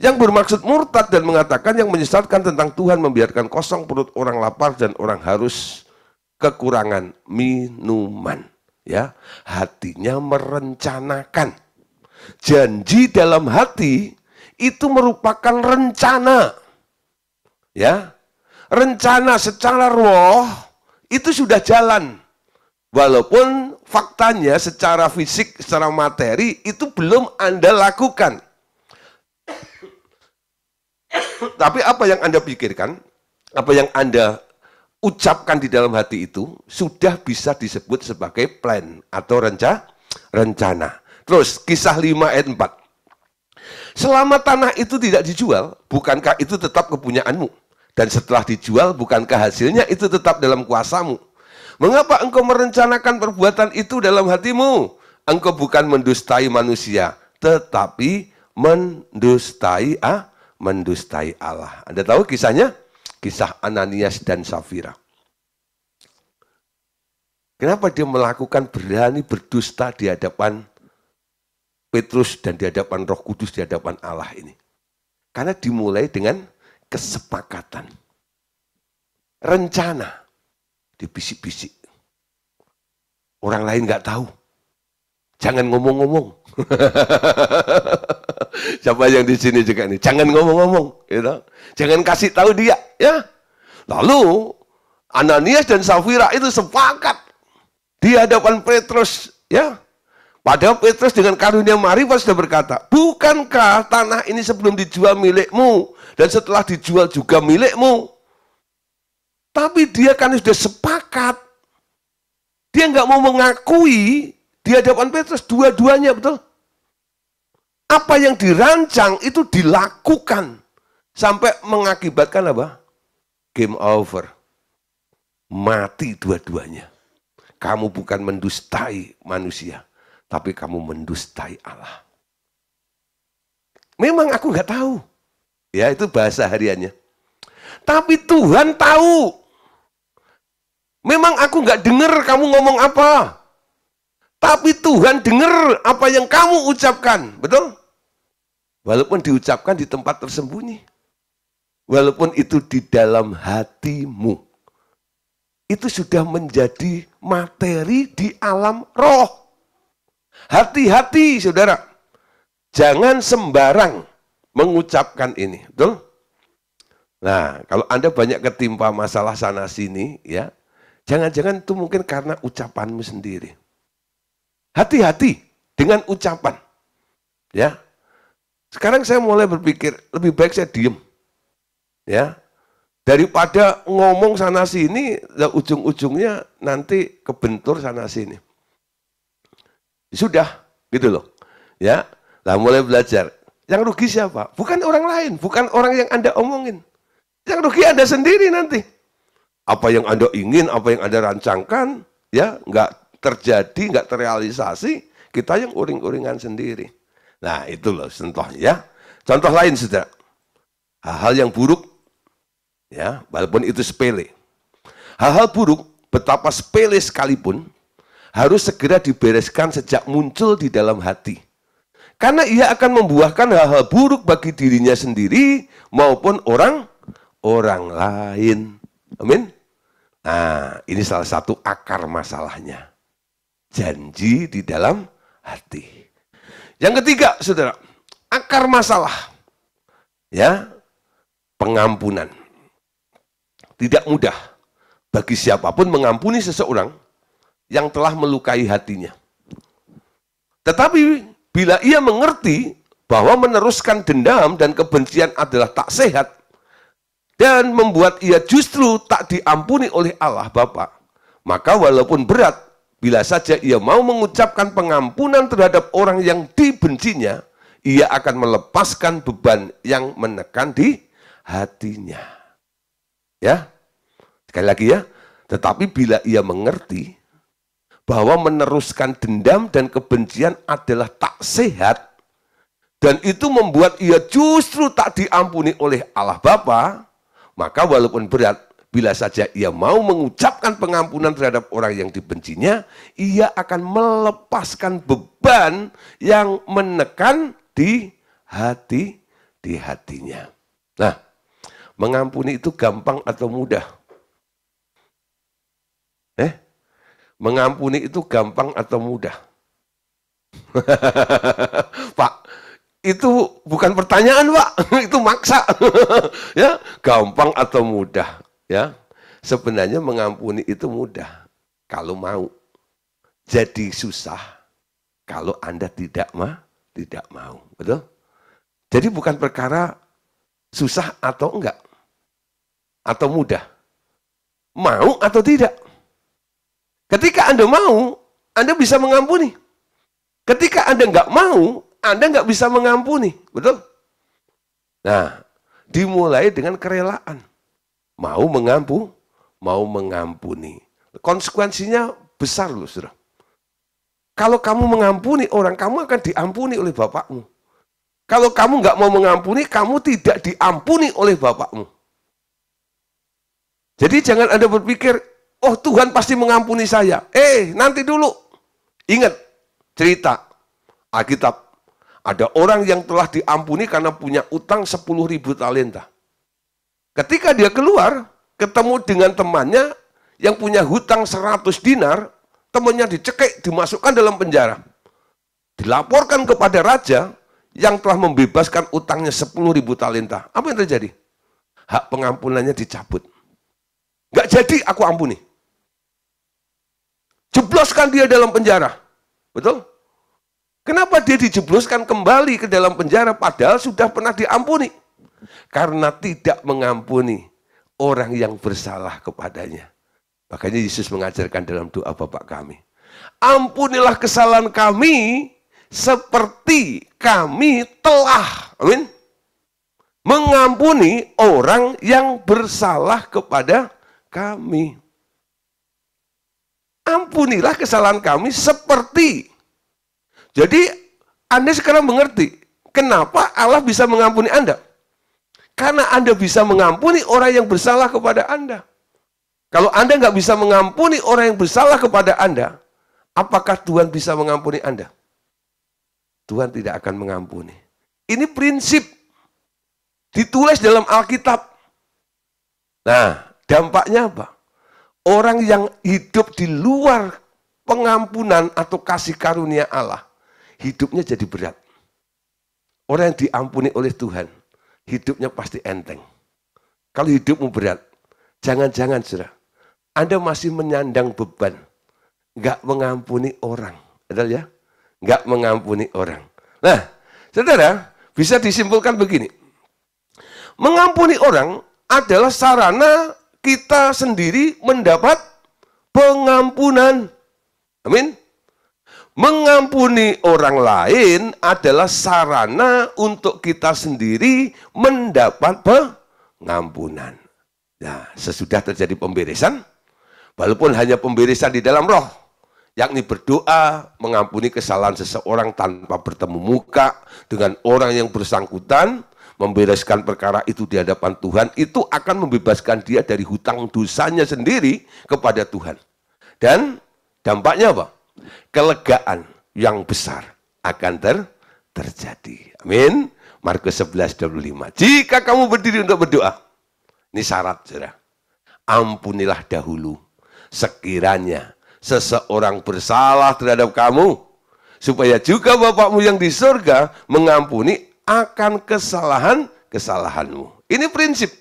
yang bermaksud murtad dan mengatakan yang menyesatkan tentang Tuhan, membiarkan kosong perut orang lapar dan orang harus kekurangan minuman. Ya, hatinya merencanakan. Janji dalam hati itu merupakan rencana. Ya, rencana secara roh itu sudah jalan. Walaupun faktanya secara fisik, secara materi itu belum Anda lakukan. Tapi apa yang Anda pikirkan, apa yang Anda ucapkan di dalam hati itu sudah bisa disebut sebagai plan atau rencana. Terus kisah 5 ayat 4. Selama tanah itu tidak dijual, bukankah itu tetap kepunyaanmu? Dan setelah dijual, bukankah hasilnya itu tetap dalam kuasamu? Mengapa engkau merencanakan perbuatan itu dalam hatimu? engkau bukan mendustai manusia, tetapi mendustai Allah. Anda tahu kisahnya? Kisah Ananias dan Safira. Kenapa dia melakukan berani berdusta di hadapan Petrus dan di hadapan Roh Kudus, di hadapan Allah ini? Karena dimulai dengan kesepakatan. Rencana. Dibisik-bisik. Orang lain nggak tahu. Jangan ngomong-ngomong. Siapa yang di sini juga nih? Jangan ngomong-ngomong. Gitu. Jangan kasih tahu dia. Ya. Lalu Ananias dan Safira itu sepakat di hadapan Petrus. Ya. Padahal Petrus dengan karunia marifat sudah berkata, bukankah tanah ini sebelum dijual milikmu dan setelah dijual juga milikmu? Tapi dia kan sudah sepakat. Dia nggak mau mengakui di hadapan Petrus dua-duanya, betul? Apa yang dirancang itu dilakukan sampai mengakibatkan apa? Game over. Mati dua-duanya. Kamu bukan mendustai manusia, tapi kamu mendustai Allah. Memang aku nggak tahu. Ya, itu bahasa hariannya. Tapi Tuhan tahu. Memang aku nggak dengar kamu ngomong apa. Tapi Tuhan dengar apa yang kamu ucapkan. Betul? Walaupun diucapkan di tempat tersembunyi. Walaupun itu di dalam hatimu. Itu sudah menjadi materi di alam roh. Hati-hati saudara. Jangan sembarang mengucapkan ini. Betul? Nah, kalau Anda banyak ketimpa masalah sana sini, ya. Jangan-jangan itu mungkin karena ucapanmu sendiri. Hati-hati dengan ucapan. Ya. Sekarang saya mulai berpikir, lebih baik saya diem. Ya. Daripada ngomong sana sini, ujung-ujungnya nanti kebentur sana sini. Sudah, gitu loh. Ya. Lah mulai belajar. Yang rugi siapa? Bukan orang lain, bukan orang yang Anda omongin. Yang rugi Anda sendiri nanti. Apa yang Anda ingin, apa yang Anda rancangkan, ya nggak terjadi, nggak terrealisasi, kita yang uring-uringan sendiri. Nah itu loh contohnya ya. Contoh lain saudara, hal-hal yang buruk, ya walaupun itu sepele. Hal-hal buruk, betapa sepele sekalipun, harus segera dibereskan sejak muncul di dalam hati. Karena ia akan membuahkan hal-hal buruk bagi dirinya sendiri maupun orang lain. Amin. Nah, ini salah satu akar masalahnya. Janji di dalam hati. Yang ketiga, saudara, akar masalah. Ya, pengampunan. Tidak mudah bagi siapapun mengampuni seseorang yang telah melukai hatinya. Tetapi bila ia mengerti bahwa meneruskan dendam dan kebencian adalah tak sehat, dan membuat ia justru tak diampuni oleh Allah Bapa, maka walaupun berat, bila saja ia mau mengucapkan pengampunan terhadap orang yang dibencinya, ia akan melepaskan beban yang menekan di hatinya. Ya, sekali lagi ya, tetapi bila ia mengerti bahwa meneruskan dendam dan kebencian adalah tak sehat, dan itu membuat ia justru tak diampuni oleh Allah Bapa, maka walaupun berat, bila saja ia mau mengucapkan pengampunan terhadap orang yang dibencinya, ia akan melepaskan beban yang menekan di hatinya. Nah, mengampuni itu gampang atau mudah? Mengampuni itu gampang atau mudah? Pak, itu bukan pertanyaan, Pak. Itu maksa. Ya, gampang atau mudah, ya. Sebenarnya mengampuni itu mudah kalau mau. Jadi susah kalau Anda tidak mau. Betul? Jadi bukan perkara susah atau enggak. Atau mudah. Mau atau tidak. Ketika Anda mau, Anda bisa mengampuni. Ketika Anda enggak mau, Anda nggak bisa mengampuni, betul? Nah, dimulai dengan kerelaan. Mau mengampuni. Konsekuensinya besar loh, saudara. Kalau kamu mengampuni orang, kamu akan diampuni oleh Bapakmu. Kalau kamu nggak mau mengampuni, kamu tidak diampuni oleh Bapakmu. Jadi jangan Anda berpikir, oh Tuhan pasti mengampuni saya. Nanti dulu. Ingat cerita Alkitab. Ada orang yang telah diampuni karena punya utang 10.000 talenta. Ketika dia keluar, ketemu dengan temannya yang punya hutang 100 dinar, temannya dicekik, dimasukkan dalam penjara. Dilaporkan kepada raja yang telah membebaskan utangnya 10.000 talenta. Apa yang terjadi? Hak pengampunannya dicabut. Nggak jadi aku ampuni. Jebloskan dia dalam penjara. Betul? Kenapa dia dijebloskan kembali ke dalam penjara padahal sudah pernah diampuni? Karena tidak mengampuni orang yang bersalah kepadanya. Makanya Yesus mengajarkan dalam doa Bapa kami. Ampunilah kesalahan kami seperti kami telah mengampuni orang yang bersalah kepada kami. Ampunilah kesalahan kami seperti. Jadi Anda sekarang mengerti kenapa Allah bisa mengampuni Anda. Karena Anda bisa mengampuni orang yang bersalah kepada Anda. Kalau Anda nggak bisa mengampuni orang yang bersalah kepada Anda, apakah Tuhan bisa mengampuni Anda? Tuhan tidak akan mengampuni. Ini prinsip ditulis dalam Alkitab. Nah, dampaknya apa? Orang yang hidup di luar pengampunan atau kasih karunia Allah, hidupnya jadi berat. Orang yang diampuni oleh Tuhan, hidupnya pasti enteng. Kalau hidupmu berat, jangan-jangan saudara, Anda masih menyandang beban, nggak mengampuni orang, betul ya? Nggak mengampuni orang. Nah, saudara, bisa disimpulkan begini. Mengampuni orang adalah sarana kita sendiri mendapat pengampunan. Amin. Mengampuni orang lain adalah sarana untuk kita sendiri mendapat pengampunan. Nah, sesudah terjadi pemberesan, walaupun hanya pemberesan di dalam roh, yakni berdoa, mengampuni kesalahan seseorang tanpa bertemu muka dengan orang yang bersangkutan, membereskan perkara itu di hadapan Tuhan, itu akan membebaskan dia dari hutang dosanya sendiri kepada Tuhan. Dan dampaknya apa? Kelegaan yang besar akan terjadi. Amin. Markus 11:25. Jika kamu berdiri untuk berdoa, ini syarat, saudara. Ampunilah dahulu sekiranya seseorang bersalah terhadap kamu, supaya juga Bapakmu yang di surga mengampuni akan kesalahan-kesalahanmu. Ini prinsip.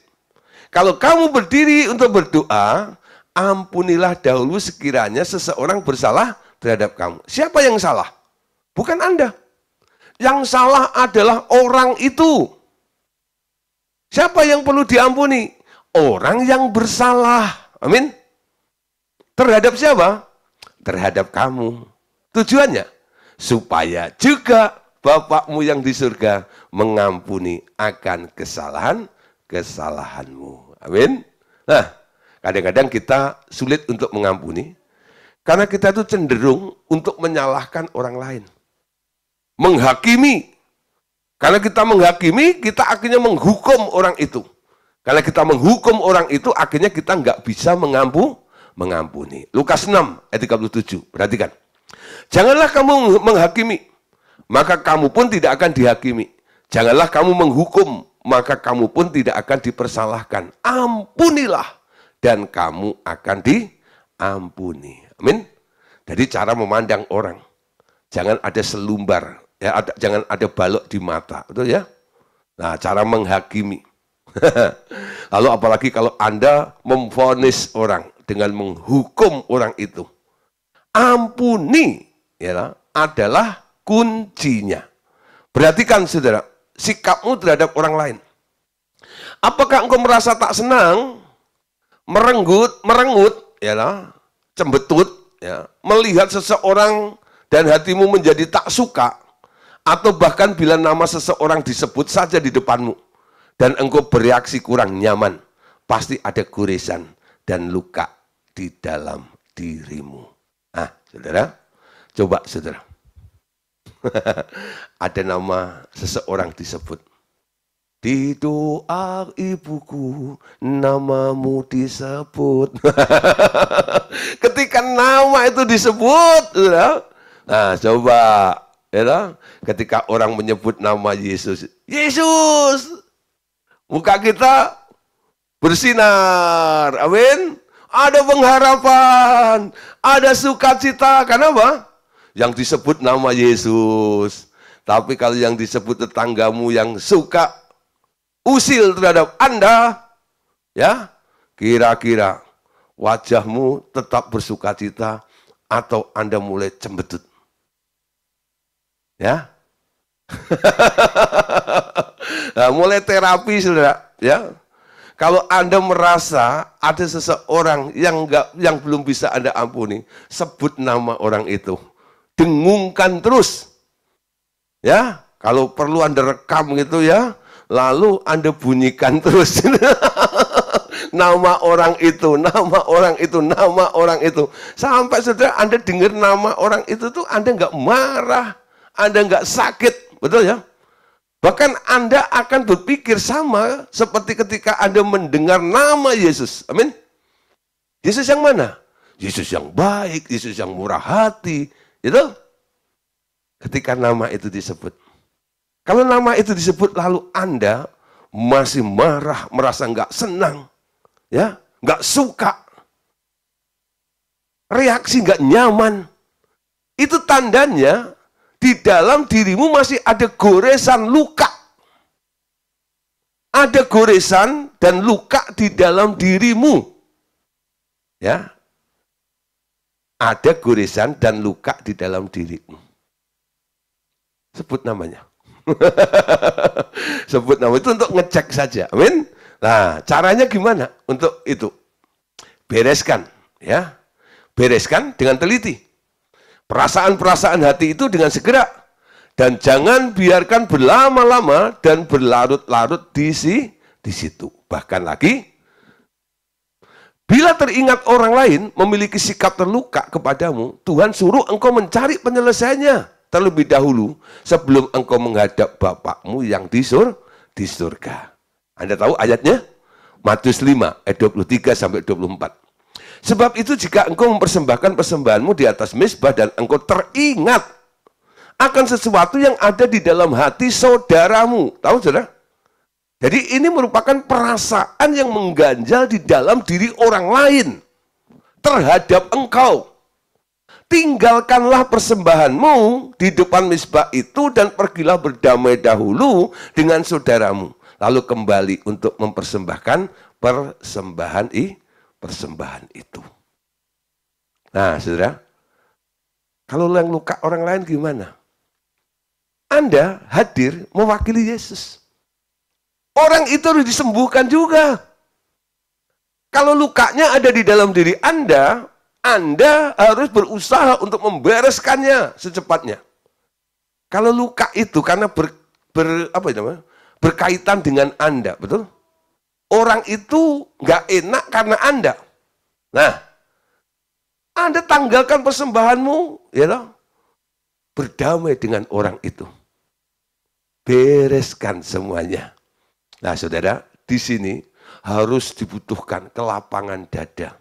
Kalau kamu berdiri untuk berdoa, ampunilah dahulu sekiranya seseorang bersalah terhadap kamu. Siapa yang salah? Bukan Anda. Yang salah adalah orang itu. Siapa yang perlu diampuni? Orang yang bersalah. Amin. Terhadap siapa? Terhadap kamu. Tujuannya? Supaya juga Bapakmu yang di surga mengampuni akan kesalahan-kesalahanmu. Amin. Nah, kadang-kadang kita sulit untuk mengampuni, karena kita itu cenderung untuk menyalahkan orang lain. Menghakimi. Karena kita menghakimi, kita akhirnya menghukum orang itu. Karena kita menghukum orang itu, akhirnya kita nggak bisa mengampuni. Lukas 6 ayat 37, perhatikan. Janganlah kamu menghakimi, maka kamu pun tidak akan dihakimi. Janganlah kamu menghukum, maka kamu pun tidak akan dipersalahkan. Ampunilah, dan kamu akan diampuni. Amin. Jadi cara memandang orang, jangan ada selumbar, ya, jangan ada balok di mata, betul ya? Nah, cara menghakimi. Lalu apalagi kalau Anda memvonis orang dengan menghukum orang itu. Ampuni, ya, adalah kuncinya. Perhatikan saudara, sikapmu terhadap orang lain. Apakah engkau merasa tak senang, merengut, ya, cembetut, ya, melihat seseorang dan hatimu menjadi tak suka, atau bahkan bila nama seseorang disebut saja di depanmu dan engkau bereaksi kurang nyaman, pasti ada goresan dan luka di dalam dirimu. Nah, saudara, Coba saudara. Ada nama seseorang disebut. Di doa ibuku, namamu disebut. Ketika nama itu disebut, saudara. Nah coba, ya, ketika orang menyebut nama Yesus, Yesus, muka kita bersinar, amin. Ada pengharapan, ada sukacita. Kenapa? Yang disebut nama Yesus. Tapi kalau yang disebut tetanggamu yang suka usil terhadap Anda, ya, kira-kira wajahmu tetap bersukacita atau Anda mulai cembetut? Ya. Nah, mulai terapi, saudara, ya. Kalau Anda merasa ada seseorang yang belum bisa Anda ampuni, sebut nama orang itu. Dengungkan terus. Ya, kalau perlu Anda rekam gitu ya, lalu Anda bunyikan terus. Nama orang itu, nama orang itu, nama orang itu. Sampai saudara Anda dengar nama orang itu tuh Anda nggak marah, Anda nggak sakit, betul ya? Bahkan Anda akan berpikir sama seperti ketika Anda mendengar nama Yesus. Amin. Yesus yang mana? Yesus yang baik, Yesus yang murah hati. Gitu? Ketika nama itu disebut. Kalau nama itu disebut lalu Anda masih marah, merasa nggak senang, ya, nggak suka, reaksi nggak nyaman, itu tandanya di dalam dirimu masih ada goresan luka. Ada goresan dan luka di dalam dirimu. Ya. Ada goresan dan luka di dalam dirimu. Sebut namanya. Sebut nama itu untuk ngecek saja. Amin. Nah, caranya gimana untuk itu? Bereskan, ya. Bereskan dengan teliti. Perasaan-perasaan hati itu dengan segera. Dan jangan biarkan berlama-lama dan berlarut-larut di situ. Bahkan lagi, bila teringat orang lain memiliki sikap terluka kepadamu, Tuhan suruh engkau mencari penyelesaiannya terlebih dahulu sebelum engkau menghadap Bapakmu yang di surga. Anda tahu ayatnya? Matius 5 ayat 23 sampai 24. Sebab itu jika engkau mempersembahkan persembahanmu di atas mezbah dan engkau teringat akan sesuatu yang ada di dalam hati saudaramu. Tahu saudara? Jadi ini merupakan perasaan yang mengganjal di dalam diri orang lain terhadap engkau. Tinggalkanlah persembahanmu di depan mezbah itu dan pergilah berdamai dahulu dengan saudaramu. Lalu kembali untuk mempersembahkan persembahan itu. Nah, saudara, kalau yang luka orang lain gimana? Anda hadir mewakili Yesus. Orang itu harus disembuhkan juga. Kalau lukanya ada di dalam diri Anda harus berusaha untuk membereskannya secepatnya. Kalau luka itu karena berkaitan dengan Anda, betul? Orang itu nggak enak karena Anda. Nah, Anda tanggalkan persembahanmu, ya toh? Berdamai dengan orang itu. Bereskan semuanya. Nah, saudara, di sini harus dibutuhkan kelapangan dada.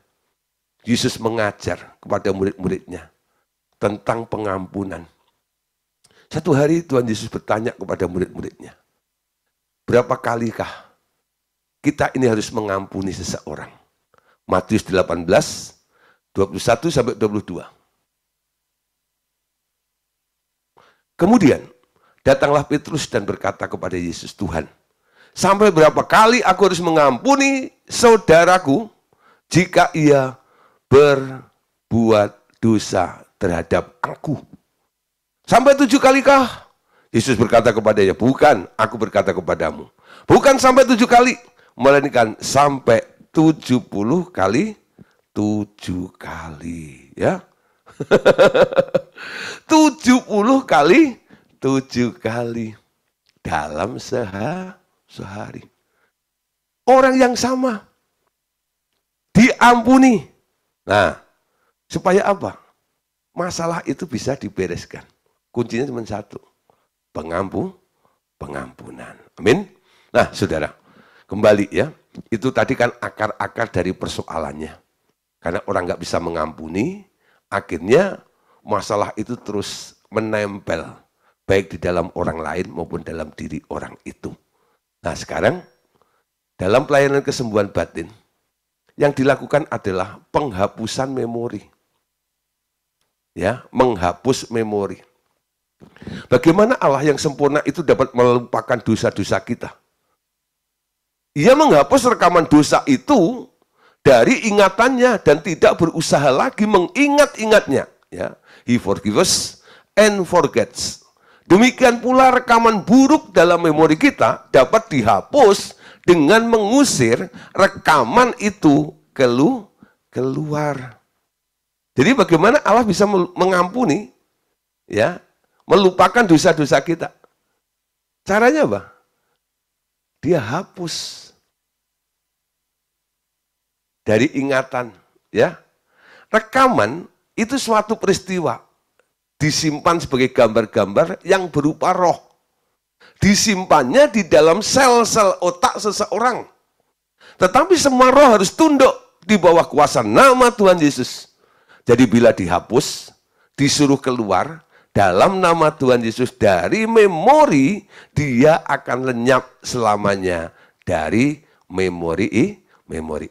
Yesus mengajar kepada murid-muridnya tentang pengampunan. Satu hari Tuhan Yesus bertanya kepada murid-muridnya, berapa kalikah kita ini harus mengampuni seseorang? Matius 18, 21 sampai 22. Kemudian datanglah Petrus dan berkata kepada Yesus, Tuhan, sampai berapa kali aku harus mengampuni saudaraku jika ia berbuat dosa terhadap aku? Sampai 7 kalikah? Yesus berkata kepadanya, bukan, aku berkata kepadamu. Bukan sampai 7 kali, melainkan sampai 70 kali 7 kali. Ya. 70 kali 7 kali dalam sehari. Orang yang sama diampuni. Nah, supaya apa? masalah itu bisa dibereskan. Kuncinya cuma satu, pengampunan. Amin. Nah, saudara, kembali ya, itu tadi kan akar-akar dari persoalannya. Karena orang nggak bisa mengampuni, akhirnya masalah itu terus menempel, baik di dalam orang lain maupun dalam diri orang itu. Nah, sekarang dalam pelayanan kesembuhan batin, yang dilakukan adalah penghapusan memori. Ya, menghapus memori. Bagaimana Allah yang sempurna itu dapat melupakan dosa-dosa kita? Ia menghapus rekaman dosa itu dari ingatannya dan tidak berusaha lagi mengingat-ingatnya. Ya, He forgives and forgets. Demikian pula rekaman buruk dalam memori kita dapat dihapus dengan mengusir rekaman itu keluar. Jadi bagaimana Allah bisa mengampuni, ya, melupakan dosa-dosa kita? Caranya apa? Dia hapus dari ingatan, ya. Rekaman itu suatu peristiwa disimpan sebagai gambar-gambar yang berupa roh. Disimpannya di dalam sel-sel otak seseorang. Tetapi semua roh harus tunduk di bawah kuasa nama Tuhan Yesus. Jadi bila dihapus, disuruh keluar dalam nama Tuhan Yesus dari memori, dia akan lenyap selamanya dari memori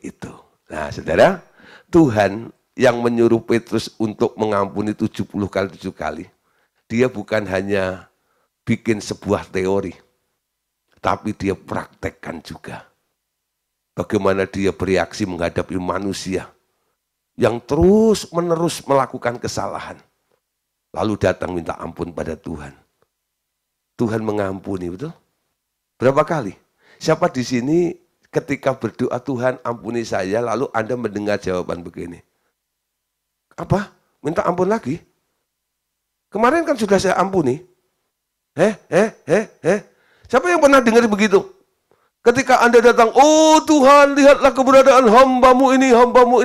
itu. Nah, saudara, Tuhan yang menyuruh Petrus untuk mengampuni 70 kali 7 kali, dia bukan hanya bikin sebuah teori, tapi dia praktekkan juga. Bagaimana dia bereaksi menghadapi manusia yang terus-menerus melakukan kesalahan. Lalu datang minta ampun pada Tuhan. Tuhan mengampuni, betul? Berapa kali? Siapa di sini ketika berdoa Tuhan ampuni saya, lalu Anda mendengar jawaban begini? Apa? Minta ampun lagi? Kemarin kan sudah saya ampuni. Siapa yang pernah dengar begitu? Ketika Anda datang, oh Tuhan, lihatlah keberadaan hambamu ini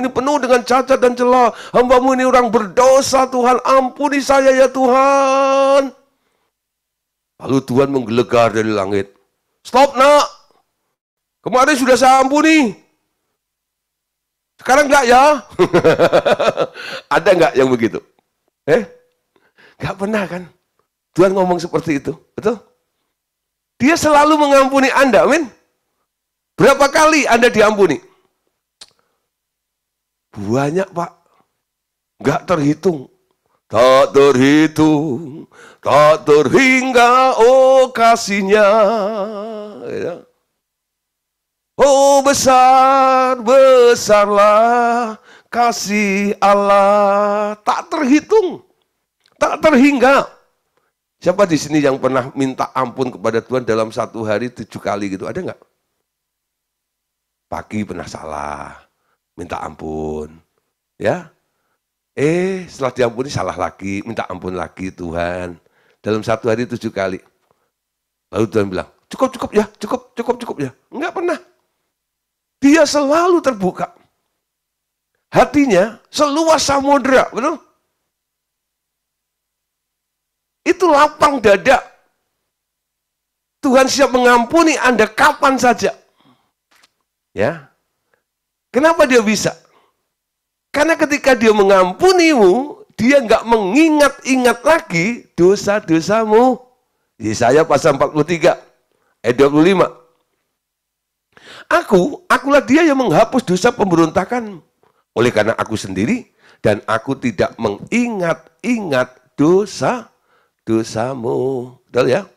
penuh dengan cacat dan celah. Hambamu ini orang berdosa, Tuhan, ampuni saya ya Tuhan. Lalu Tuhan menggelegar dari langit. Stop nak, kemarin sudah saya ampuni. Sekarang enggak ya? Ada enggak yang begitu? Enggak pernah kan? Tuhan ngomong seperti itu, betul? Dia selalu mengampuni Anda, amin? Berapa kali Anda diampuni? Banyak, Pak. Enggak terhitung. Tak terhitung, tak terhingga, oh kasihnya. Oh besar, besarlah kasih Allah. Tak terhitung, tak terhingga. Siapa di sini yang pernah minta ampun kepada Tuhan dalam satu hari 7 kali gitu? Ada nggak? Pagi pernah salah, minta ampun. Ya, setelah diampuni salah lagi, minta ampun lagi Tuhan. Dalam satu hari 7 kali. Lalu Tuhan bilang, cukup ya, cukup ya. Enggak pernah. Dia selalu terbuka. Hatinya seluas samudera, betul? Itu lapang dada. Tuhan siap mengampuni Anda kapan saja. Ya. Kenapa dia bisa? Karena ketika dia mengampunimu, dia nggak mengingat-ingat lagi dosa-dosamu. Yesaya pasal 43, ayat 25. Akulah dia yang menghapus dosa pemberontakan. Oleh karena aku sendiri, dan aku tidak mengingat-ingat dosamu. Betul ya?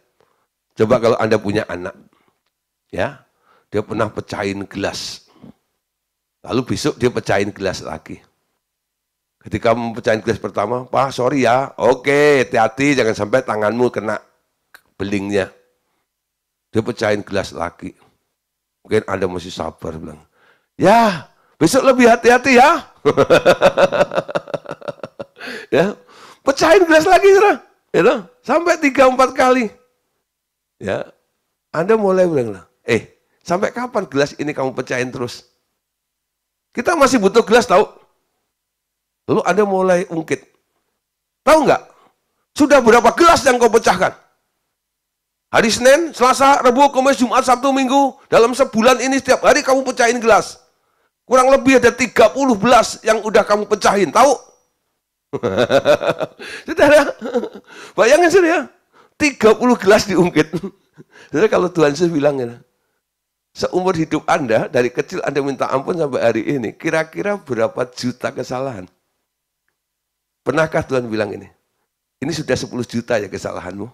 Coba kalau Anda punya anak, ya, dia pernah pecahin gelas. Lalu besok dia pecahin gelas lagi. Ketika mepecahin gelas pertama, Pak sorry ya, oke hati-hati jangan sampai tanganmu kena belingnya. Dia pecahin gelas lagi. Mungkin Anda masih sabar bilang, ya besok lebih hati-hati ya. Ya, pecahin gelas lagi ya, sampai 3-4 kali. Ya, Anda mulai bilang, sampai kapan gelas ini kamu pecahin terus? Kita masih butuh gelas tahu. Lalu Anda mulai ungkit. Tahu nggak? Sudah berapa gelas yang kau pecahkan? Hari Senin, Selasa, Rabu, Kamis, Jumat, Sabtu, Minggu. Dalam sebulan ini setiap hari kamu pecahin gelas. Kurang lebih ada 30 gelas yang udah kamu pecahin. Tahu? Saudara, bayangin saudara, 30 gelas diungkit. Saudara, kalau Tuhan Yesus bilang, seumur hidup Anda, dari kecil Anda minta ampun sampai hari ini, kira-kira berapa juta kesalahan? Pernahkah Tuhan bilang ini? Ini sudah 10 juta ya kesalahanmu.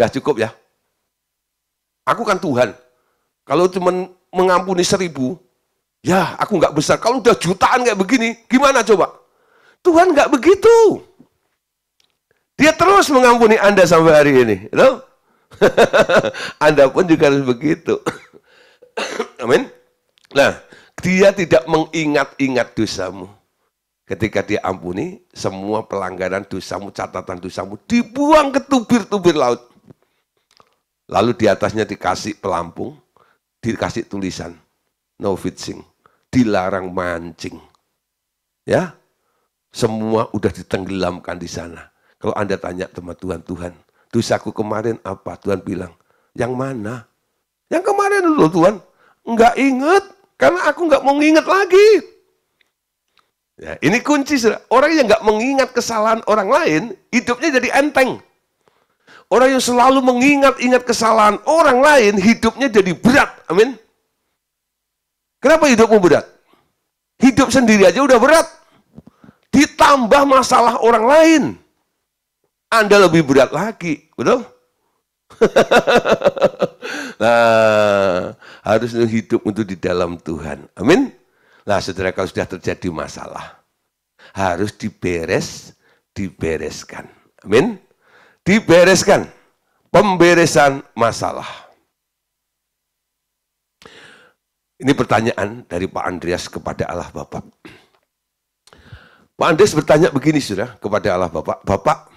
Udah cukup ya. Aku kan Tuhan. Kalau cuma mengampuni 1000, ya aku nggak besar. Kalau udah jutaan kayak begini, gimana coba? Tuhan nggak begitu. Dia terus mengampuni Anda sampai hari ini. Loh? Anda pun juga harus begitu. Amin. Nah, dia tidak mengingat-ingat dosamu. Ketika dia ampuni, semua pelanggaran dosamu, catatan dosamu dibuang ke tubir-tubir laut. Lalu di atasnya dikasih pelampung, dikasih tulisan, no fishing, dilarang mancing. Ya, semua udah ditenggelamkan di sana. Kalau Anda tanya sama Tuhan, Tuhan, dosaku kemarin apa? Tuhan bilang, yang mana? Yang kemarin loh Tuhan, enggak inget, karena aku enggak mau nginget lagi. Ya, ini kunci, orang yang enggak mengingat kesalahan orang lain, hidupnya jadi enteng. Orang yang selalu mengingat-ingat kesalahan orang lain, hidupnya jadi berat. Amin. Kenapa hidupmu berat? Hidup sendiri aja udah berat. Ditambah masalah orang lain. Anda lebih berat lagi. Betul? Nah, harus hidup untuk di dalam Tuhan. Amin. Nah, saudara, kalau sudah terjadi masalah, harus dibereskan. Amin. Dibereskan, pemberesan masalah. Ini pertanyaan dari Pak Andreas kepada Allah Bapa. Pak Andreas bertanya begini, saudara, kepada Allah Bapa. Bapak,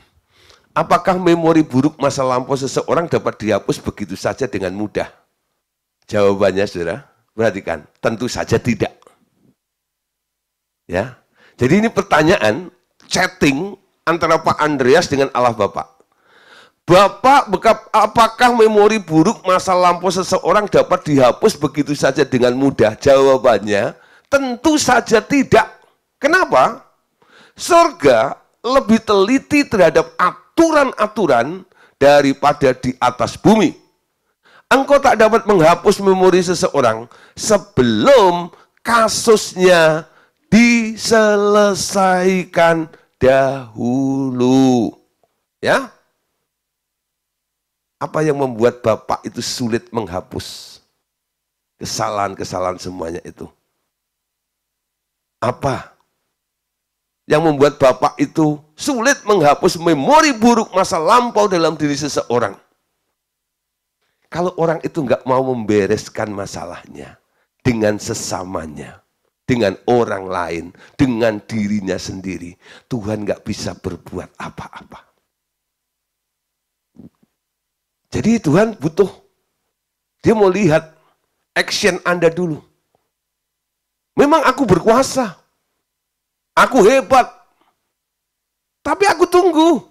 apakah memori buruk masa lampau seseorang dapat dihapus begitu saja dengan mudah? Jawabannya, saudara, perhatikan, tentu saja tidak. Ya, jadi ini pertanyaan chatting antara Pak Andreas dengan Allah Bapa. Bapak, apakah memori buruk masa lampau seseorang dapat dihapus begitu saja dengan mudah? Jawabannya, tentu saja tidak. Kenapa? Surga lebih teliti terhadap aturan-aturan daripada di atas bumi. Engkau tak dapat menghapus memori seseorang sebelum kasusnya diselesaikan dahulu. Ya? Apa yang membuat Bapak itu sulit menghapus kesalahan-kesalahan semuanya itu? Apa yang membuat Bapak itu sulit menghapus memori buruk masa lampau dalam diri seseorang? Kalau orang itu nggak mau membereskan masalahnya dengan sesamanya, dengan orang lain, dengan dirinya sendiri, Tuhan nggak bisa berbuat apa-apa. Jadi Tuhan butuh, dia mau lihat action Anda dulu. Memang aku berkuasa, aku hebat, tapi aku tunggu.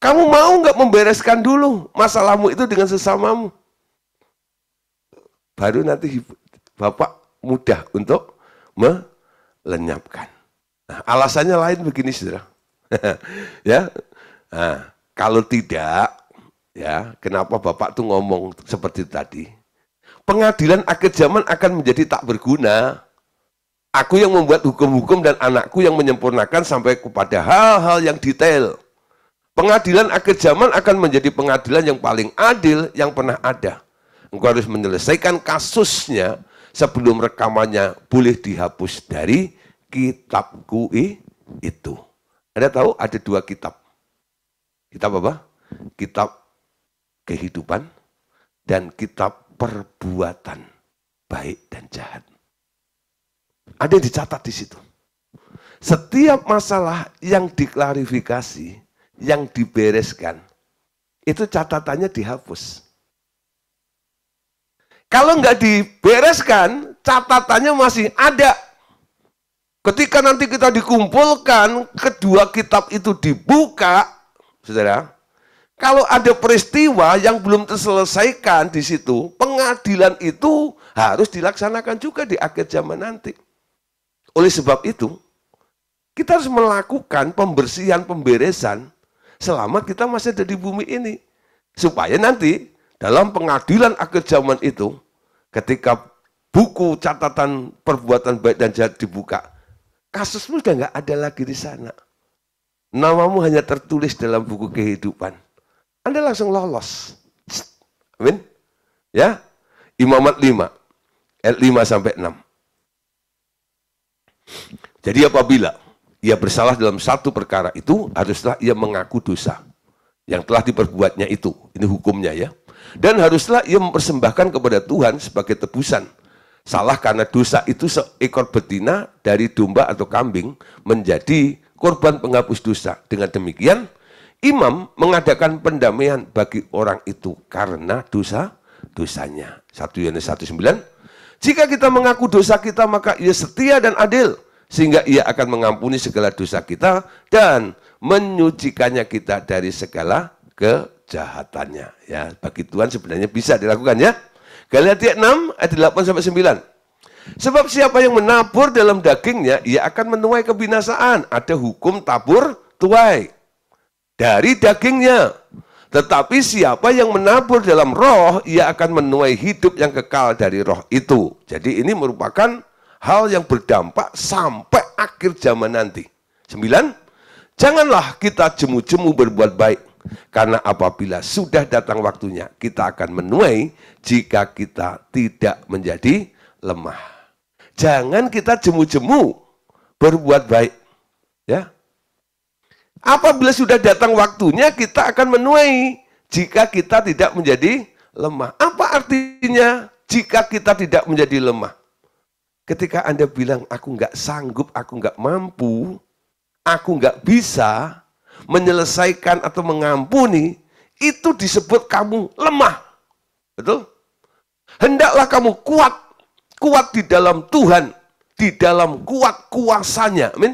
Kamu mau nggak membereskan dulu masalahmu itu dengan sesamamu? Baru nanti Bapak mudah untuk melenyapkan. Nah, alasannya lain begini, saudara. Ya, nah, kalau tidak, ya, kenapa Bapak tuh ngomong seperti tadi? Pengadilan akhir zaman akan menjadi tak berguna. Aku yang membuat hukum-hukum dan anakku yang menyempurnakan sampai kepada hal-hal yang detail. Pengadilan akhir zaman akan menjadi pengadilan yang paling adil yang pernah ada. Engkau harus menyelesaikan kasusnya sebelum rekamannya boleh dihapus dari kitabku itu. Anda tahu ada 2 kitab. Kitab apa? Kitab kehidupan dan kitab perbuatan baik dan jahat. Ada yang dicatat di situ. Setiap masalah yang diklarifikasi, yang dibereskan, itu catatannya dihapus. Kalau nggak dibereskan, catatannya masih ada. Ketika nanti kita dikumpulkan, kedua kitab itu dibuka, saudara, kalau ada peristiwa yang belum terselesaikan di situ, pengadilan itu harus dilaksanakan juga di akhir zaman nanti. Oleh sebab itu, kita harus melakukan pembersihan, pemberesan selama kita masih ada di bumi ini. Supaya nanti dalam pengadilan akhir zaman itu, ketika buku catatan perbuatan baik dan jahat dibuka, kasusmu sudah nggak ada lagi di sana. Namamu hanya tertulis dalam buku kehidupan. Anda langsung lolos. Amin. Ya. Imamat 5 ayat 5 sampai 6. Jadi apabila ia bersalah dalam satu perkara itu, haruslah ia mengaku dosa yang telah diperbuatnya itu. Ini hukumnya ya. Dan haruslah ia mempersembahkan kepada Tuhan sebagai tebusan. Salah karena dosa itu seekor betina dari domba atau kambing menjadi korban penghapus dosa. Dengan demikian, imam mengadakan pendamaian bagi orang itu karena dosanya. 1 Yohanes 1:9. Jika kita mengaku dosa kita, maka ia setia dan adil, sehingga ia akan mengampuni segala dosa kita dan menyucikannya kita dari segala kejahatannya. Ya, bagi Tuhan sebenarnya bisa dilakukan ya. Galatia 6 ayat 8 sampai 9. Sebab siapa yang menabur dalam dagingnya, ia akan menuai kebinasaan. Ada hukum tabur tuai dari dagingnya. Tetapi siapa yang menabur dalam roh, ia akan menuai hidup yang kekal dari roh itu. Jadi ini merupakan hal yang berdampak sampai akhir zaman nanti. 9. Janganlah kita jemu-jemu berbuat baik, karena apabila sudah datang waktunya, kita akan menuai jika kita tidak menjadi lemah. Jangan kita jemu-jemu berbuat baik. Ya. Apabila sudah datang waktunya, kita akan menuai jika kita tidak menjadi lemah. Apa artinya jika kita tidak menjadi lemah? Ketika Anda bilang, aku nggak sanggup, aku nggak mampu, aku nggak bisa menyelesaikan atau mengampuni, itu disebut kamu lemah. Betul? Hendaklah kamu kuat, kuat di dalam Tuhan, di dalam kuat kuasanya. Amin.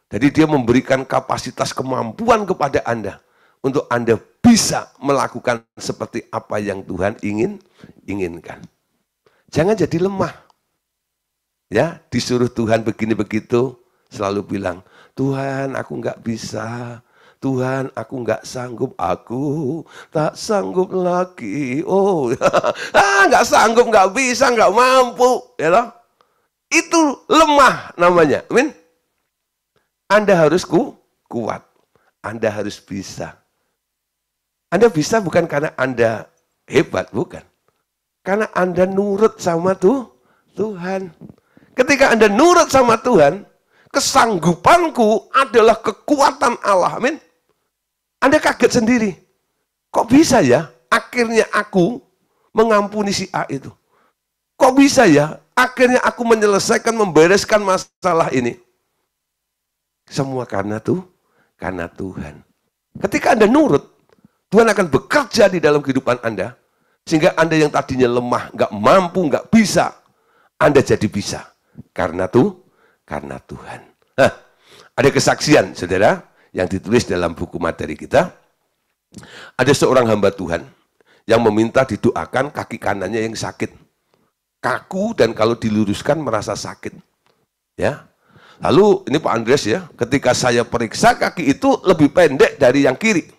Jadi dia memberikan kapasitas kemampuan kepada Anda untuk Anda bisa melakukan seperti apa yang Tuhan inginkan. Jangan jadi lemah. Ya, disuruh Tuhan begini begitu, selalu bilang, Tuhan aku nggak bisa, Tuhan aku nggak sanggup, aku tak sanggup lagi. Oh, nggak sanggup, nggak bisa, nggak mampu, ya loh. Itu lemah namanya, amin. Anda harus kuat, Anda harus bisa. Anda bisa bukan karena Anda hebat, bukan. Karena Anda nurut sama Tuhan. Ketika Anda nurut sama Tuhan, kesanggupanku adalah kekuatan Allah. Amin. Anda kaget sendiri. Kok bisa ya akhirnya aku mengampuni si A itu? Kok bisa ya akhirnya aku menyelesaikan, membereskan masalah ini? Semua karena Tuhan. Ketika Anda nurut, Tuhan akan bekerja di dalam kehidupan Anda. Sehingga Anda yang tadinya lemah, nggak mampu, nggak bisa, Anda jadi bisa. Karena Tuhan. Nah, ada kesaksian, saudara, yang ditulis dalam buku materi kita. Ada seorang hamba Tuhan yang meminta didoakan kaki kanannya yang sakit. Kaku dan kalau diluruskan merasa sakit. Ya. Lalu ini Pak Andres ya, ketika saya periksa kaki itu lebih pendek dari yang kiri.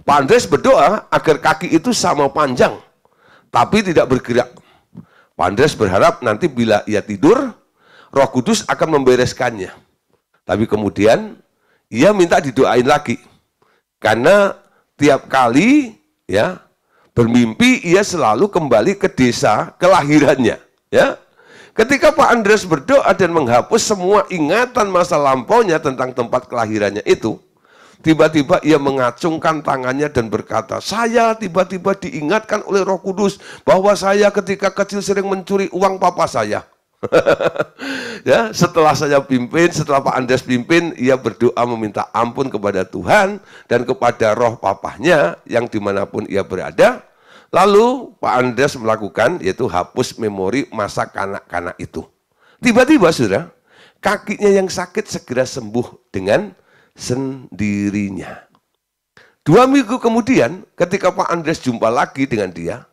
Pak Andres berdoa agar kaki itu sama panjang, tapi tidak bergerak. Pak Andres berharap nanti bila ia tidur, Roh Kudus akan membereskannya. Tapi kemudian ia minta didoain lagi. Karena tiap kali ya bermimpi ia selalu kembali ke desa kelahirannya, ya. Ketika Pak Andres berdoa dan menghapus semua ingatan masa lampaunya tentang tempat kelahirannya itu, tiba-tiba ia mengacungkan tangannya dan berkata, saya tiba-tiba diingatkan oleh Roh Kudus bahwa saya ketika kecil sering mencuri uang papa saya. Ya, setelah saya pimpin, setelah Pak Andres pimpin, ia berdoa meminta ampun kepada Tuhan dan kepada roh papahnya yang dimanapun ia berada. Lalu Pak Andres melakukan, yaitu hapus memori masa kanak-kanak itu. Tiba-tiba saudara, kakinya yang sakit segera sembuh dengan sendirinya. 2 minggu kemudian, ketika Pak Andreas jumpa lagi dengan dia,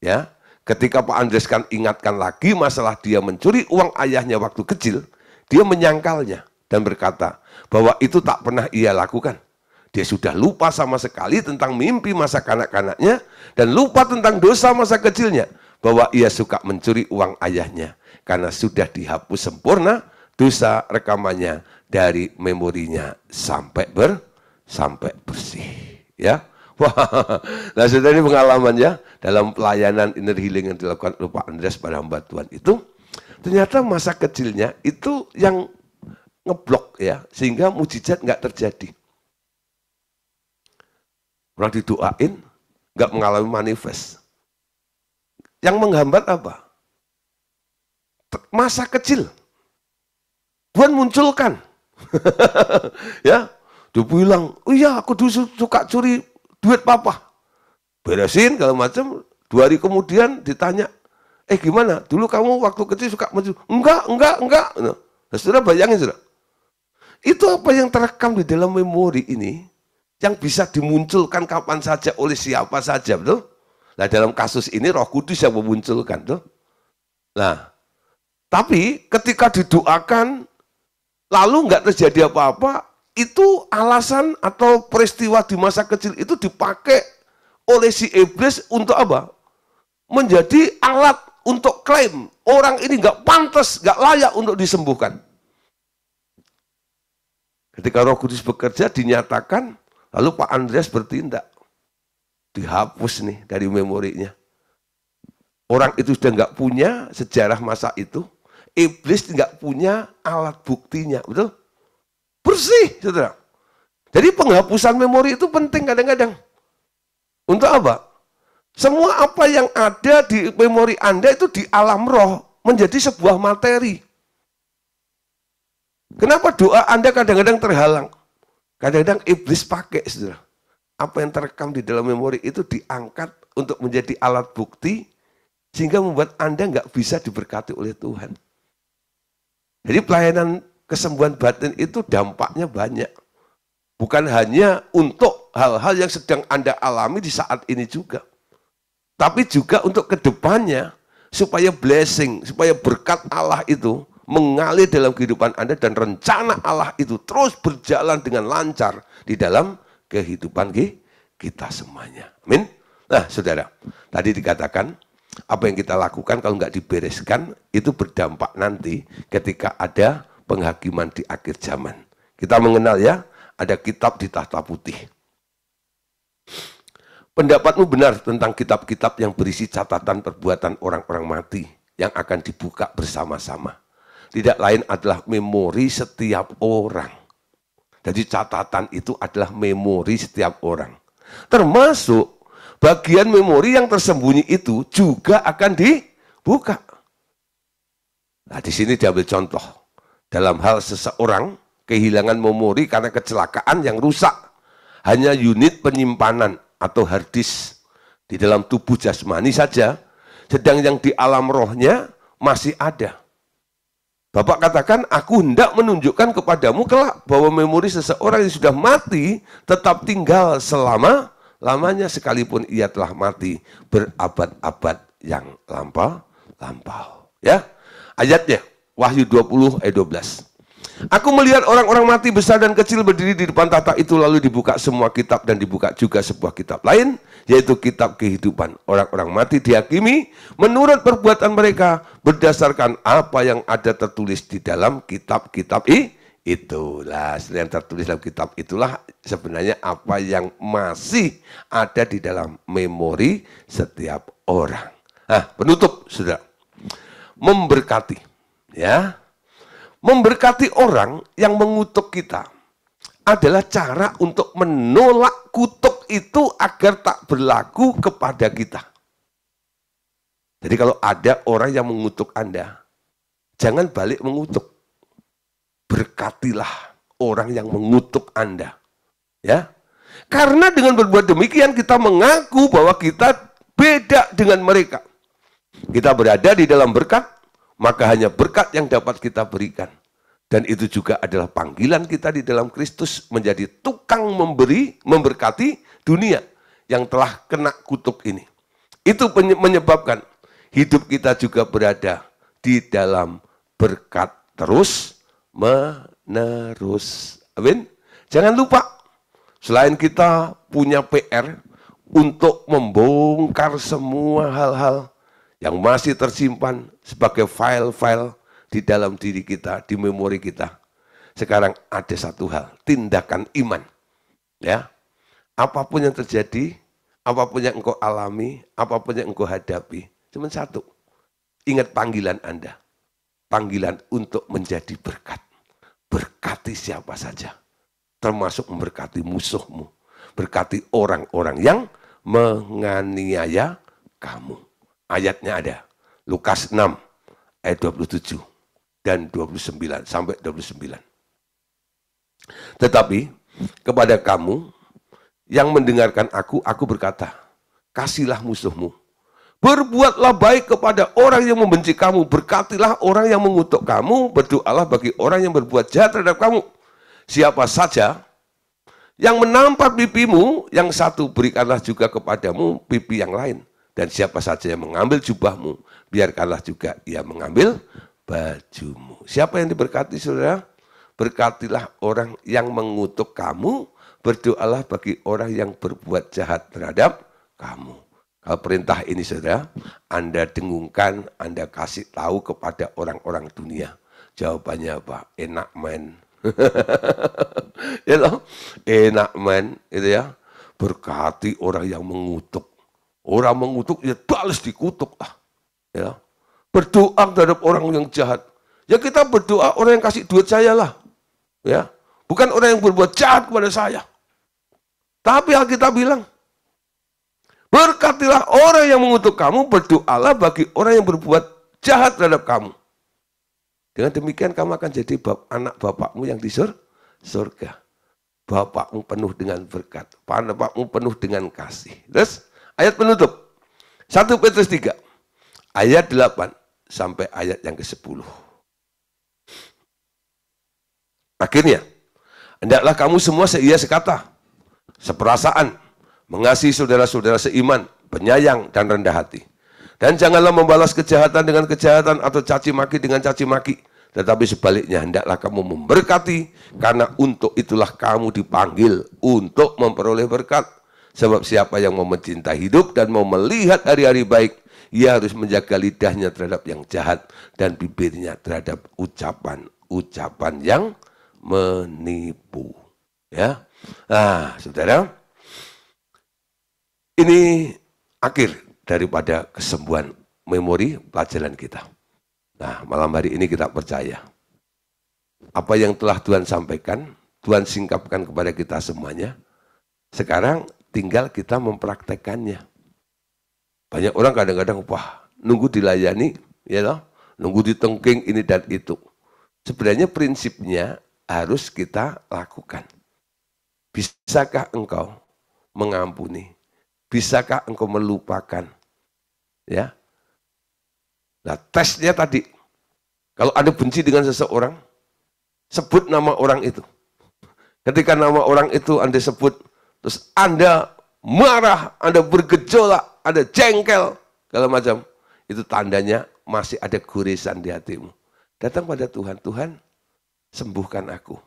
ya, ketika Pak Andreas kan ingatkan lagi masalah dia mencuri uang ayahnya waktu kecil, dia menyangkalnya dan berkata bahwa itu tak pernah ia lakukan. Dia sudah lupa sama sekali tentang mimpi masa kanak-kanaknya dan lupa tentang dosa masa kecilnya, bahwa ia suka mencuri uang ayahnya karena sudah dihapus sempurna dosa rekamannya dari memorinya sampai bersih. Ya, wah, nah saudara, ini pengalaman ya dalam pelayanan inner healing yang dilakukan oleh Pak Andreas pada hamba Tuhan itu, ternyata masa kecilnya itu yang ngeblok ya, sehingga mujizat nggak terjadi. Orang didoain, nggak mengalami manifest. Yang menghambat apa? Masa kecil. Tuhan munculkan. Ya, dia bilang, oh iya aku dulu suka curi duit papa. Beresin kalau macam, 2 hari kemudian ditanya, gimana? Dulu kamu waktu kecil suka mencuri? Enggak. Nah, saudara bayangin, saudara. Itu apa yang terekam di dalam memori ini, yang bisa dimunculkan kapan saja oleh siapa saja, betul? Nah, dalam kasus ini Roh Kudus yang memunculkan, betul? Nah, tapi ketika didoakan, lalu nggak terjadi apa-apa, itu alasan atau peristiwa di masa kecil itu dipakai oleh si iblis untuk apa? Menjadi alat untuk klaim, orang ini nggak pantas, nggak layak untuk disembuhkan. Ketika Roh Kudus bekerja, dinyatakan, lalu Pak Andreas bertindak. Dihapus nih dari memorinya. Orang itu sudah nggak punya sejarah masa itu. Iblis nggak punya alat buktinya. Betul? Bersih, saudara. Jadi penghapusan memori itu penting kadang-kadang. Untuk apa? Semua apa yang ada di memori Anda itu di alam roh menjadi sebuah materi. Kenapa doa Anda kadang-kadang terhalang? Kadang-kadang iblis pakai, saudara. Apa yang terekam di dalam memori itu diangkat untuk menjadi alat bukti, sehingga membuat Anda nggak bisa diberkati oleh Tuhan. Jadi pelayanan kesembuhan batin itu dampaknya banyak. Bukan hanya untuk hal-hal yang sedang Anda alami di saat ini juga. Tapi juga untuk kedepannya, supaya blessing, supaya berkat Allah itu mengalir dalam kehidupan Anda dan rencana Allah itu terus berjalan dengan lancar di dalam kehidupan kita semuanya. Amin. Nah, saudara, tadi dikatakan apa yang kita lakukan kalau nggak dibereskan itu berdampak nanti ketika ada penghakiman di akhir zaman. Kita mengenal ya, ada kitab di tahta putih. Pendapatmu benar tentang kitab-kitab yang berisi catatan perbuatan orang-orang mati yang akan dibuka bersama-sama. Tidak lain adalah memori setiap orang. Jadi catatan itu adalah memori setiap orang. Termasuk bagian memori yang tersembunyi itu juga akan dibuka. Nah, di sini diambil contoh. Dalam hal seseorang kehilangan memori karena kecelakaan yang rusak. Hanya unit penyimpanan atau hard disk di dalam tubuh jasmani saja. Sedang yang di alam rohnya masih ada. Bapak katakan, aku hendak menunjukkan kepadamu kelak bahwa memori seseorang yang sudah mati tetap tinggal selama-lamanya sekalipun ia telah mati berabad-abad yang lampau. Ya, ayatnya Wahyu 20 ayat 12. Aku melihat orang-orang mati besar dan kecil berdiri di depan tahta itu, lalu dibuka semua kitab dan dibuka juga sebuah kitab lain, yaitu kitab kehidupan. Orang-orang mati dihakimi menurut perbuatan mereka berdasarkan apa yang ada tertulis di dalam kitab-kitab itulah. Yang tertulis dalam kitab itulah sebenarnya apa yang masih ada di dalam memori setiap orang. Nah, penutup, saudara. Memberkati. Ya. Memberkati orang yang mengutuk kita adalah cara untuk menolak kutuk itu agar tak berlaku kepada kita. Jadi kalau ada orang yang mengutuk Anda, jangan balik mengutuk. Berkatilah orang yang mengutuk Anda. Ya. Karena dengan berbuat demikian kita mengaku bahwa kita beda dengan mereka. Kita berada di dalam berkat, maka hanya berkat yang dapat kita berikan. Dan itu juga adalah panggilan kita di dalam Kristus menjadi tukang memberi, memberkati dunia yang telah kena kutuk ini. Itu menyebabkan hidup kita juga berada di dalam berkat terus menerus. Amin. Jangan lupa, selain kita punya PR untuk membongkar semua hal-hal yang masih tersimpan sebagai file-file di dalam diri kita, di memori kita. Sekarang ada satu hal, tindakan iman. Ya, apapun yang terjadi, apapun yang engkau alami, apapun yang engkau hadapi, cuma satu. Ingat panggilan Anda. Panggilan untuk menjadi berkat. Berkati siapa saja. Termasuk memberkati musuhmu. Berkati orang-orang yang menganiaya kamu. Ayatnya ada. Lukas 6 ayat 27 dan 29 sampai 29. Tetapi kepada kamu yang mendengarkan aku berkata, kasihilah musuhmu. Berbuatlah baik kepada orang yang membenci kamu. Berkatilah orang yang mengutuk kamu. Berdoalah bagi orang yang berbuat jahat terhadap kamu. Siapa saja yang menampar pipimu, yang satu berikanlah juga kepadamu pipi yang lain. Dan siapa saja yang mengambil jubahmu, biarkanlah juga ia mengambil bajumu. Siapa yang diberkati, saudara? Berkatilah orang yang mengutuk kamu. Berdoalah bagi orang yang berbuat jahat terhadap kamu. Kalau perintah ini, saudara, Anda dengungkan, Anda kasih tahu kepada orang-orang dunia. Jawabannya apa? Enak main. Ya loh, enak main, itu ya. Berkati orang yang mengutuk. Orang mengutuk, ya balas dikutuk lah. Ya. Berdoa terhadap orang yang jahat. Ya kita berdoa orang yang kasih duit saya lah. Ya. Bukan orang yang berbuat jahat kepada saya. Tapi Alkitab bilang, berkatilah orang yang mengutuk kamu, berdoalah bagi orang yang berbuat jahat terhadap kamu. Dengan demikian kamu akan jadi anak bapakmu yang di surga. Bapakmu penuh dengan berkat. Bapakmu penuh dengan kasih. Terus ayat penutup. 1 Petrus 3. Ayat 8 sampai ayat yang ke-10. Akhirnya, hendaklah kamu semua seia sekata, seperasaan, mengasihi saudara-saudara seiman, penyayang dan rendah hati. Dan janganlah membalas kejahatan dengan kejahatan atau caci maki dengan caci maki. Tetapi sebaliknya hendaklah kamu memberkati, karena untuk itulah kamu dipanggil untuk memperoleh berkat. Sebab siapa yang mau mencintai hidup dan mau melihat hari-hari baik, ia harus menjaga lidahnya terhadap yang jahat dan bibirnya terhadap ucapan-ucapan yang menipu. Ya, nah, saudara, ini akhir daripada kesembuhan memori pelajaran kita. Nah, malam hari ini kita percaya apa yang telah Tuhan sampaikan, Tuhan singkapkan kepada kita semuanya. Sekarang tinggal kita mempraktekannya. Banyak orang kadang-kadang, wah, nunggu dilayani, ya loh, nunggu ditengking ini dan itu. Sebenarnya prinsipnya harus kita lakukan. Bisakah engkau mengampuni? Bisakah engkau melupakan? Ya. Nah, tesnya tadi, kalau Anda benci dengan seseorang, sebut nama orang itu. Ketika nama orang itu Anda sebut, terus Anda marah, Anda bergejolak, Anda jengkel, segala macam, itu tandanya masih ada goresan di hatimu. Datang pada Tuhan, Tuhan sembuhkan aku.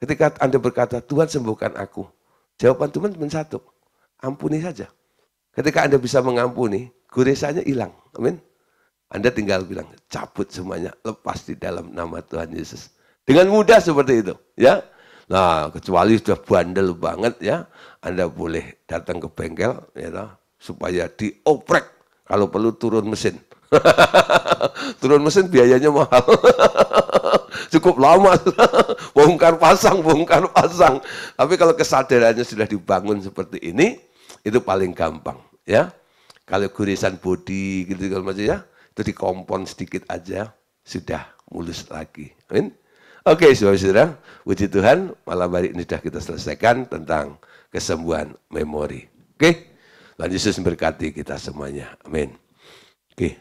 Ketika Anda berkata, Tuhan sembuhkan aku, jawaban Tuhan cuma satu, ampuni saja. Ketika Anda bisa mengampuni, goresannya hilang. Amin. Anda tinggal bilang, cabut semuanya, lepas di dalam nama Tuhan Yesus. Dengan mudah seperti itu, ya. Nah, kecuali sudah bandel banget, ya, Anda boleh datang ke bengkel, ya, supaya dioprek. Kalau perlu turun mesin. Turun mesin biayanya mahal. Cukup lama. bongkar pasang. Tapi kalau kesadarannya sudah dibangun seperti ini, itu paling gampang, ya. Kalau goresan body gitu kalau macam ya, itu dikompon sedikit aja, sudah mulus lagi. Amin. Oke, saudara-saudara, puji Tuhan, malam hari ini sudah kita selesaikan tentang kesembuhan memori. Oke, Tuhan Yesus memberkati kita semuanya. Amin. Oke.